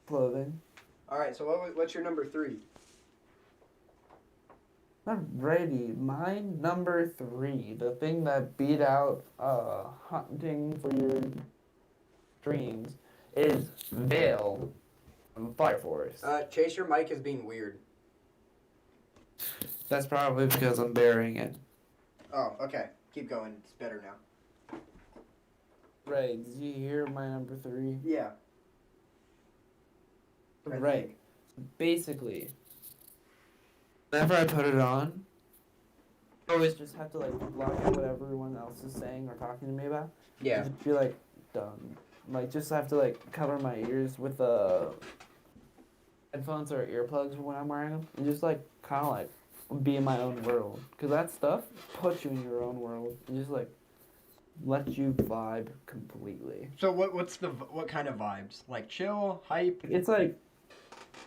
clothing. All right, so what's your number 3? Alrighty, my number 3, the thing that beat out Hunting for Your Dreams, is Veil from Fire Force. Chase, your mic is being weird. That's probably because I'm burying it. Oh, okay. Keep going. It's better now. Right, did you hear my number 3? Yeah. I Right. think. Basically, whenever I put it on, I always just have to like block out whatever everyone else is saying or talking to me about. Yeah. And just be like done. Like just have to like cover my ears with headphones or earplugs when I'm wearing them, and just like kind of like be in my own world. Cause that stuff puts you in your own world and just like lets you vibe completely. So what kind of vibes? Like chill, hype? It's like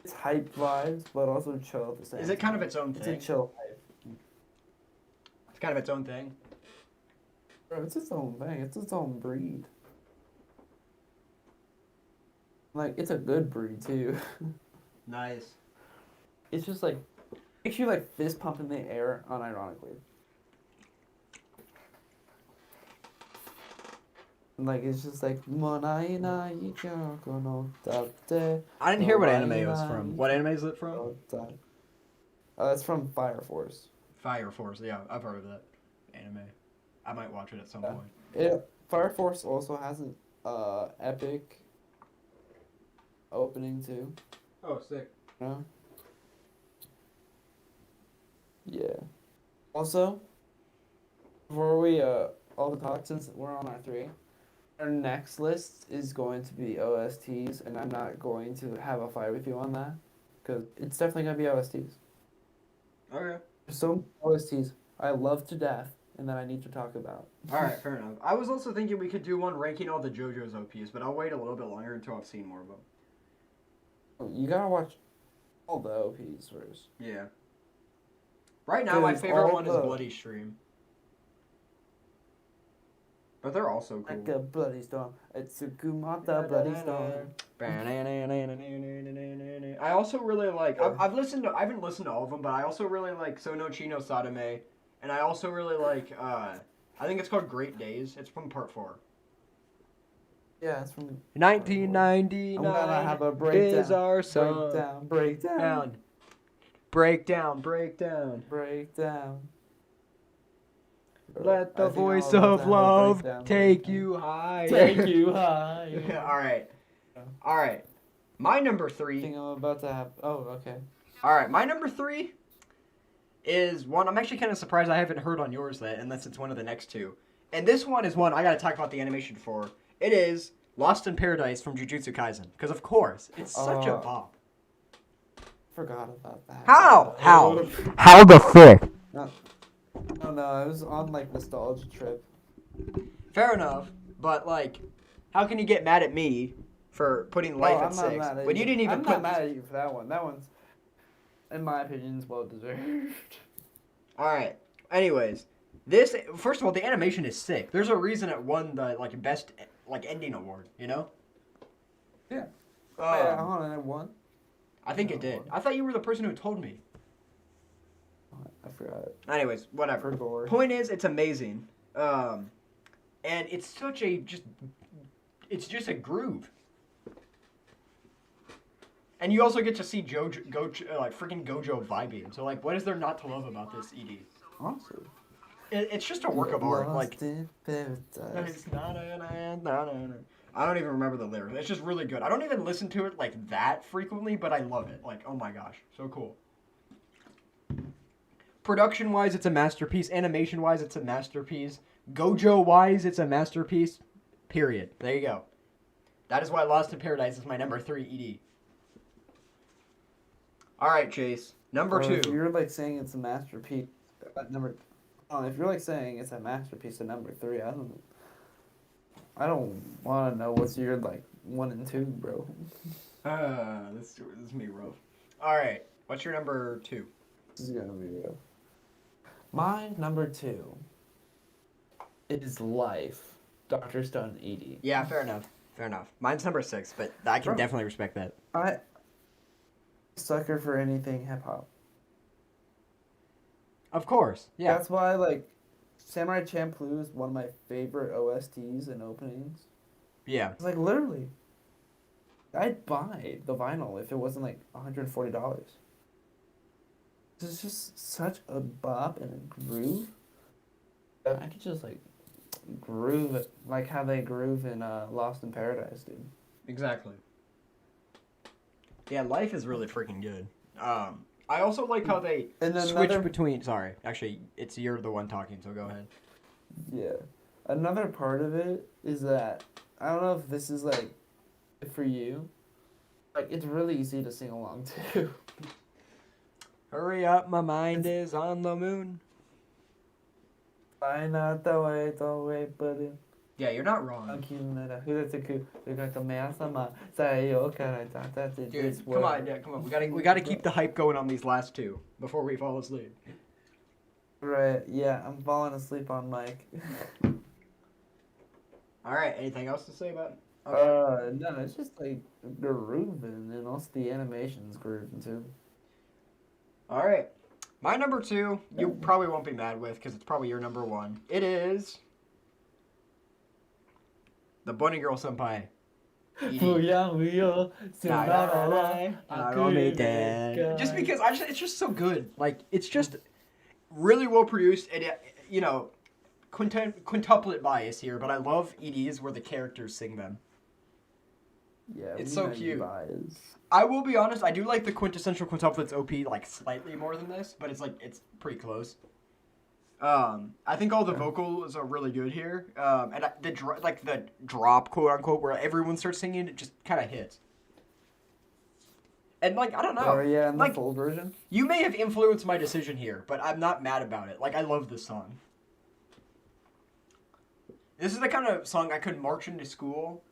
it's hype vibes, but also chill at the same time. Is it kind of its own It's a thing? chill hype. It's kind of its own thing. Bro, it's its own thing. It's its own breed. Like, it's a good breed, too. Nice. It's just, like, makes you, like, fist pump in the air unironically. Like, it's just like, Monai na ikyoko no tate. I didn't hear what anime it was from. What anime is it from? It's from Fire Force. Fire Force. Yeah, I've heard of that anime. I might watch it at some Yeah. point. Fire Force also has an epic opening, too. Oh, sick. No? Yeah. Also, before we all the talk, since we're on our 3, our next list is going to be OSTs, and I'm not going to have a fight with you on that, because it's definitely going to be OSTs. Okay. There's so many OSTs I love to death, and that I need to talk about. All right, fair enough. I was also thinking we could do one ranking all the JoJo's OPs, but I'll wait a little bit longer until I've seen more of them. You gotta watch all the OPs first. Yeah. Right now, my Because favorite all one is the- Bloody Stream. But they're also cool. Like a bloody storm. It's Tsukumata bloody storm. I also really like. I haven't listened to all of them, but I also really like Sono Chino Sadame, and I also really like. I think it's called Great Days. It's from Part 4. Yeah, it's from 1999 I'm gonna have a breakdown. is our song. Breakdown. Breakdown. Breakdown. Let the I think I'm voice about of to have a love breakdown. take you higher. Take you high. All right. All right. My number I 3. think I'm about to have. Oh, okay. All right. My number 3 is one I'm actually kind of surprised I haven't heard on yours yet, unless it's one of the next two. And this one is one I got to talk about the animation for. It is Lost in Paradise from Jujutsu Kaisen. Because, of course, it's such a bop. Forgot about that. How? How the frick? Oh no, I was on like nostalgia trip. Fair enough. But, like, how can you get mad at me for putting life I'm at not 6 mad at when you didn't even I'm put not mad at you for that one. That one's, in my opinion, is well deserved. All right. Anyways, this first of all, the animation is sick. There's a reason it won the best ending award. You know? Yeah. Um, Hold on, I won. I think it did. I thought you were the person who told me. I forgot. Anyways, whatever. For gore. Point is, it's amazing. And it's such a it's just a groove. And you also get to see freaking Gojo vibing. So like, what is there not to love about this ED? Awesome. It's just a work of art. Like, Lost in paradise. I don't even remember the lyrics. It's just really good. I don't even listen to it like that frequently, but I love it. Like, oh my gosh, so cool. Production-wise, it's a masterpiece. Animation-wise, it's a masterpiece. Gojo-wise, it's a masterpiece. Period. There you go. That is why Lost in Paradise is my number 3 ED. All right, Chase. Number 2. If you're like saying it's a masterpiece, if you're like saying it's a masterpiece at number 3, I don't want to know what's your like 1 and 2, bro. This is me rough. All right, what's your number 2? This is gonna be real. My number 2 is Life, Dr. Stone ED. Yeah, fair enough. Fair enough. Mine's number 6, but I can Bro. definitely respect that. I sucker for anything hip hop. Of course. Yeah. That's why like Samurai Champloo is one of my favorite OSTs and openings. Yeah. It's like literally, I'd buy the vinyl if it wasn't like $140. It's just such a bop and a groove. I could just like groove it like how they groove in Lost in Paradise, dude. Exactly. Yeah, Life is really freaking good. I also like how they And then switch another- between. Sorry, actually, you're the one talking, so go ahead. Yeah. Another part of it is that I don't know if this is like for you. Like it's really easy to sing along to. Hurry up, my mind is on the moon. Find out the way, buddy. Yeah, you're not wrong. Dude, come on, yeah, come on. We gotta keep the hype going on these last two before we fall asleep. Right, yeah, I'm falling asleep on mic. All right. Anything else to say about? No, it's just like grooving, and also the animation's grooving too. All right. My number 2, you probably won't be mad with because it's probably your number 1. It is the Bunny Girl Senpai. Just because it's just so good. Like it's just really well produced and quintuplet bias here, but I love EDs where the characters sing them. Yeah, It's we so know you cute. guys. I will be honest, I do like the quintessential quintuplets OP like slightly more than this, but it's pretty close. I think all the vocals are really good here, and the drop quote unquote where everyone starts singing, it just kind of hits. And like I don't know, Oh yeah, and the like full version. you may have influenced my decision here, but I'm not mad about it. Like I love this song. This is the kind of song I could march into school,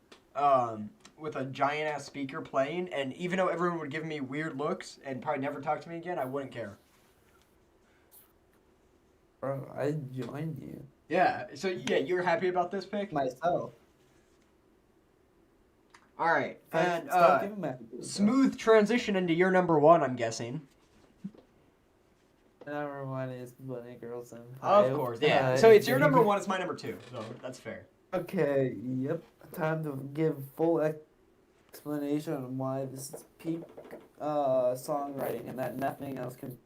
with a giant ass speaker playing, and even though everyone would give me weird looks and probably never talk to me again, I wouldn't care. Bro, I joined you. Yeah, so yeah, you're happy about this pick? Myself. Alright, and Stop giving me attitude, bro. smooth transition into your number 1, I'm guessing. Number 1 is Bunny Girl Senpai. Of course, yeah. So it's your number 1, it's my number 2, so that's fair. Okay, yep. Time to give full explanation on why this is peak songwriting and that nothing else can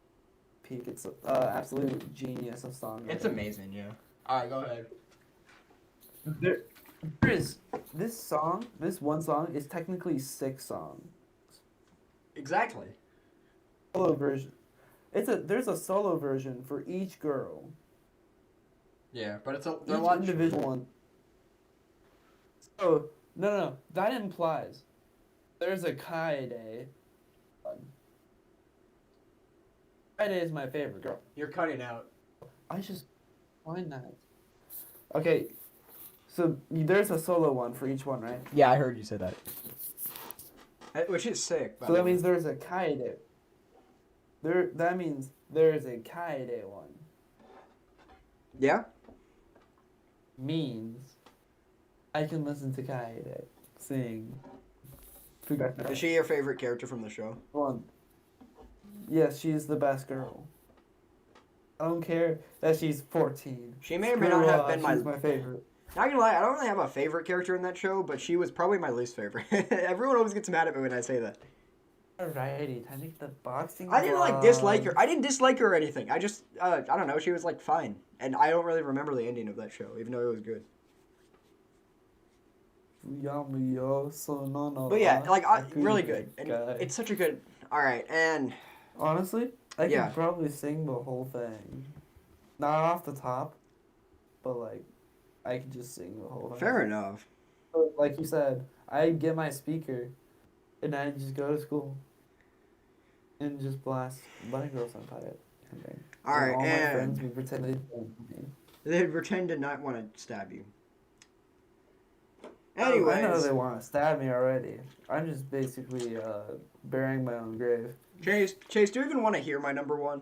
peak. It's absolute genius of songwriting. It's amazing, yeah. All right, go ahead. There is this one song is technically 6 songs. Exactly. Solo version. There's a solo version for each girl. Yeah, but they're a Each lot individual one. So no. That implies there's a Kaede one. Kaede is my favorite girl. You're cutting out. I just find that. Okay, so there's a solo one for each one, right? Yeah, I heard you say that. Which is sick. by So the that way. means there's a Kaede. That means there's a Kaede one. Yeah. Means I can listen to Kaede sing. Is she your favorite character from the show? One. Yes, she's the best girl. I don't care that she's 14. She may or may not have been she's my favorite. Not gonna lie, I don't really have a favorite character in that show, but she was probably my least favorite. Everyone always gets mad at me when I say that. Alrighty, time to get the boxing. I didn't like dislike her. I didn't dislike her or anything. I just, I don't know. She was like fine, and I don't really remember the ending of that show, even though it was good. But yeah, like really good. And it's such a good. All right, and honestly, I Yeah. could probably sing the whole thing, not off the top, but like, I could just sing the whole thing. fair enough. So, like you said, I get my speaker, and I just go to school, and just blast Bunny Girl Senpai. All right, all my and friends we pretend they don't me. they pretend to not want to stab you. I know Anyways, they want to stab me already. I'm just basically burying my own grave. Chase, do you even want to hear my number one?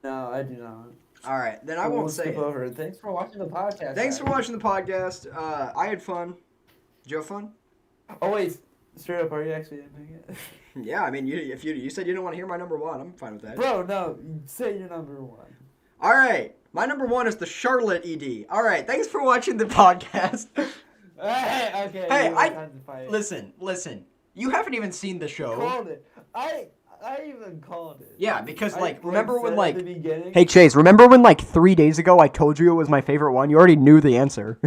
No, I do not. All right, then I We'll won't say skip it. over it. Thanks for watching the podcast. Thanks for guys. watching the podcast. I had fun. Did you have fun? Oh wait, straight up, are you actually ending it? Yeah, I mean, you said you didn't want to hear my number one. I'm fine with that. Bro, no, say your number one. All right, my number one is the Charlotte ED. All right, thanks for watching the podcast. Hey, okay. Hey, you have time to fight. Listen. You haven't even seen the show. Called it. I even called it. Yeah, because I like, remember when said like, at the beginning. hey Chase, remember when like 3 days ago I told you it was my favorite one? You already knew the answer.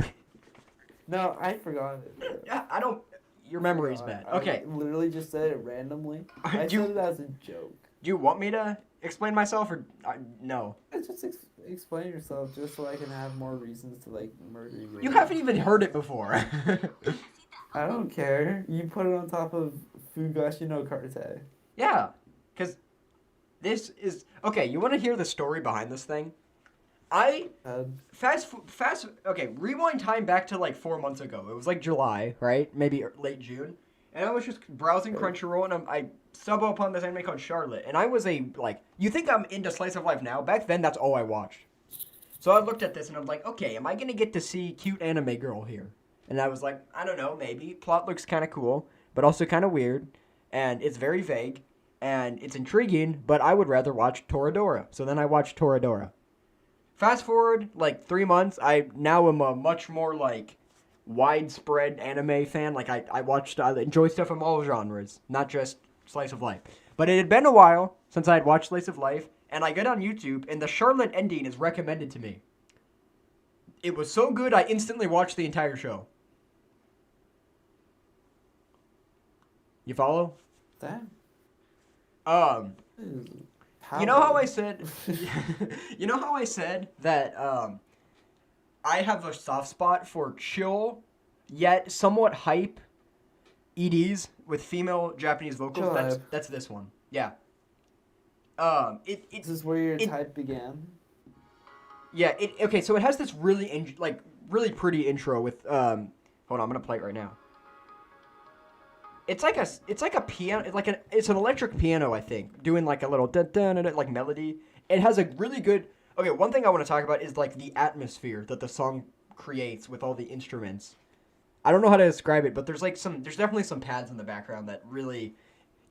No, I forgot it. Yeah, I don't. Your memory's bad. Okay. I literally just said it randomly. I Do you- said it as a joke. Do you want me to explain myself or no? Just explain yourself, just so I can have more reasons to like murder you. You haven't even heard it before. I don't care. You put it on top of Fugashi no Karte. Yeah, because this is okay. You want to hear the story behind this thing? Okay, rewind time back to like 4 months ago. It was like July, right? Maybe late June. And I was just browsing Crunchyroll and I stumbled upon this anime called Charlotte. And I was you think I'm into slice of life now? Back then, that's all I watched. So I looked at this and I'm like, okay, am I going to get to see cute anime girl here? And I was like, I don't know, maybe. Plot looks kind of cool, but also kind of weird. And it's very vague. And it's intriguing, but I would rather watch Toradora. So then I watched Toradora. Fast forward, like 3 months, I now am a much more, like, widespread anime fan. Like, I enjoy stuff from all genres, not just slice of life. But it had been a while since I had watched slice of life, and I get on YouTube, and the Charlotte ending is recommended to me. It was so good, I instantly watched the entire show. You follow? Damn. You know how I said, you know how I said that I have a soft spot for chill, yet somewhat hype EDs with female Japanese vocals? Chill That's, hype. that's this one. Yeah. This is where your type began. Yeah. Okay. So it has this really really pretty intro with hold on, I'm gonna play it right now. It's like a piano. It's an electric piano, I think, doing like a little dun dun dun like melody. It has a really good. Okay, one thing I want to talk about is like the atmosphere that the song creates with all the instruments. I don't know how to describe it, but there's definitely some pads in the background that really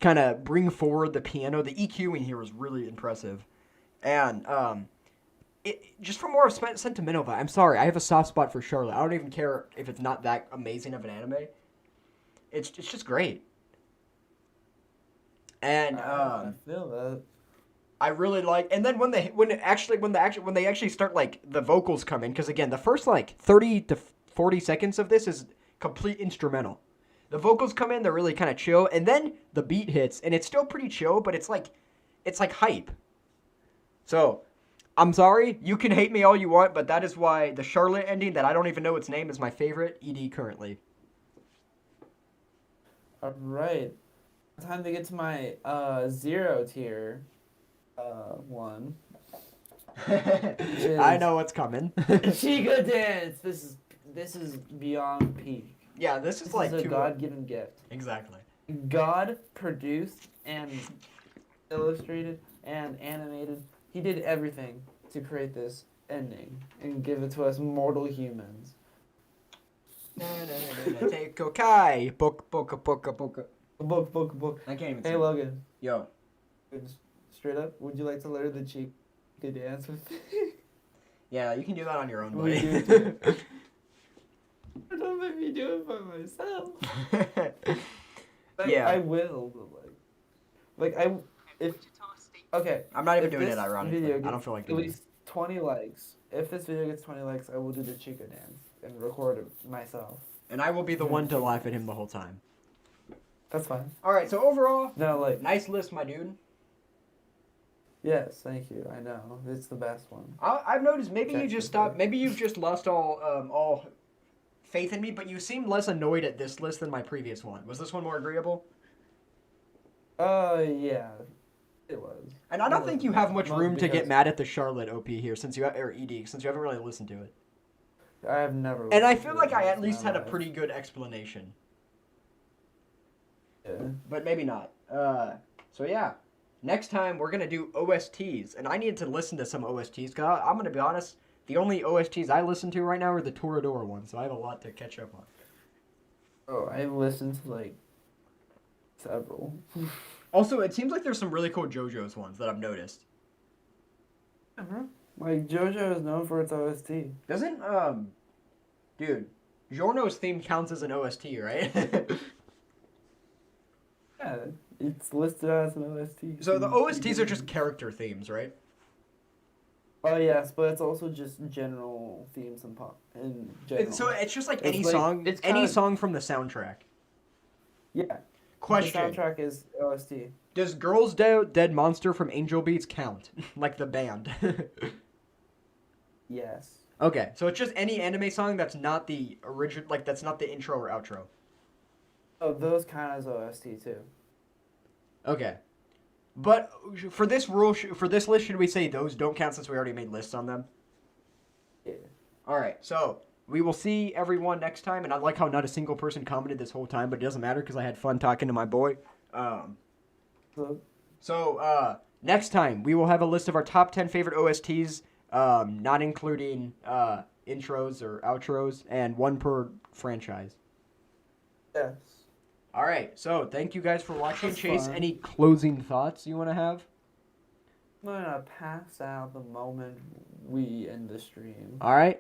kind of bring forward the piano. The EQ in here is really impressive, and just for more sentimental vibe. I'm sorry, I have a soft spot for Charlotte. I don't even care if it's not that amazing of an anime. It's just great. And I feel that. I really like, and then when they actually start like the vocals come in, because again the first like 30 to 40 seconds of this is complete instrumental. The vocals come in, they're really kind of chill, and then the beat hits, and it's still pretty chill, but it's like hype. So, I'm sorry, you can hate me all you want, but that is why the Charlotte ending that I don't even know its name is my favorite ED currently. All right. Time to get to my zero tier one. I know what's coming. Chica dance. This is beyond peak. Yeah, this is This like is a too God-given gift. exactly. God produced and illustrated and animated. He did everything to create this ending and give it to us mortal humans. Take Kai. Book. Book. I can't even Hey say. Logan, Yo. straight up, would you like to learn the Chica dance with me? Yeah, you can do that on your own, Will you buddy. Don't make me do it by myself. Like, Yeah. I will, but if okay. I'm not even If doing this it ironically. video I don't gets feel like at doing it. least 20 likes. If this video gets 20 likes, I will do the Chica dance and record it myself. And I will be the one to laugh at him the whole time. That's fine. Alright, so overall, No, like, nice list, my dude. yes, thank you. I know it's the best one. I've noticed maybe you just Technically. stopped. Maybe you've just lost all faith in me, but you seem less annoyed at this list than my previous one. Was this one more agreeable? Yeah, it was. And I don't think you have much Well, room to get because- mad at the Charlotte OP here, since you or ED, since you haven't really listened to it. I have never. And I listened feel to like it I once at in least my had a life. pretty good explanation, Yeah. but maybe not. So yeah, next time we're gonna do OSTs, and I need to listen to some OSTs. Cause I'm gonna be honest, the only OSTs I listen to right now are the Toradora ones, so I have a lot to catch up on. Oh, I've listened to like several. Also, it seems like there's some really cool JoJo's ones that I've noticed. Like JoJo is known for its OST. Doesn't dude, Giorno's theme counts as an OST, right? Yeah, it's listed as an OST. So the OSTs are just character themes, right? Oh yes, but it's also just general themes and pop in general. So it's just like It's any like- song, it's any kinda- song from the soundtrack. yeah. Question: The soundtrack is OST. Does "Girls Dead Monster" from Angel Beats count, like the band? Yes. Okay, so it's just any anime song that's not the original, like that's not the intro or outro. Oh, those count as OST too. Okay, but for this for this list, should we say those don't count since we already made lists on them? Yeah. All right, so we will see everyone next time, and I like how not a single person commented this whole time, but it doesn't matter because I had fun talking to my boy. So, Next time we will have a list of our top 10 favorite OSTs, not including intros or outros, and one per franchise. yes. All right, so thank you guys for watching. That's Chase, fine. any closing thoughts you want to have? I'm gonna pass out the moment we end the stream. All right.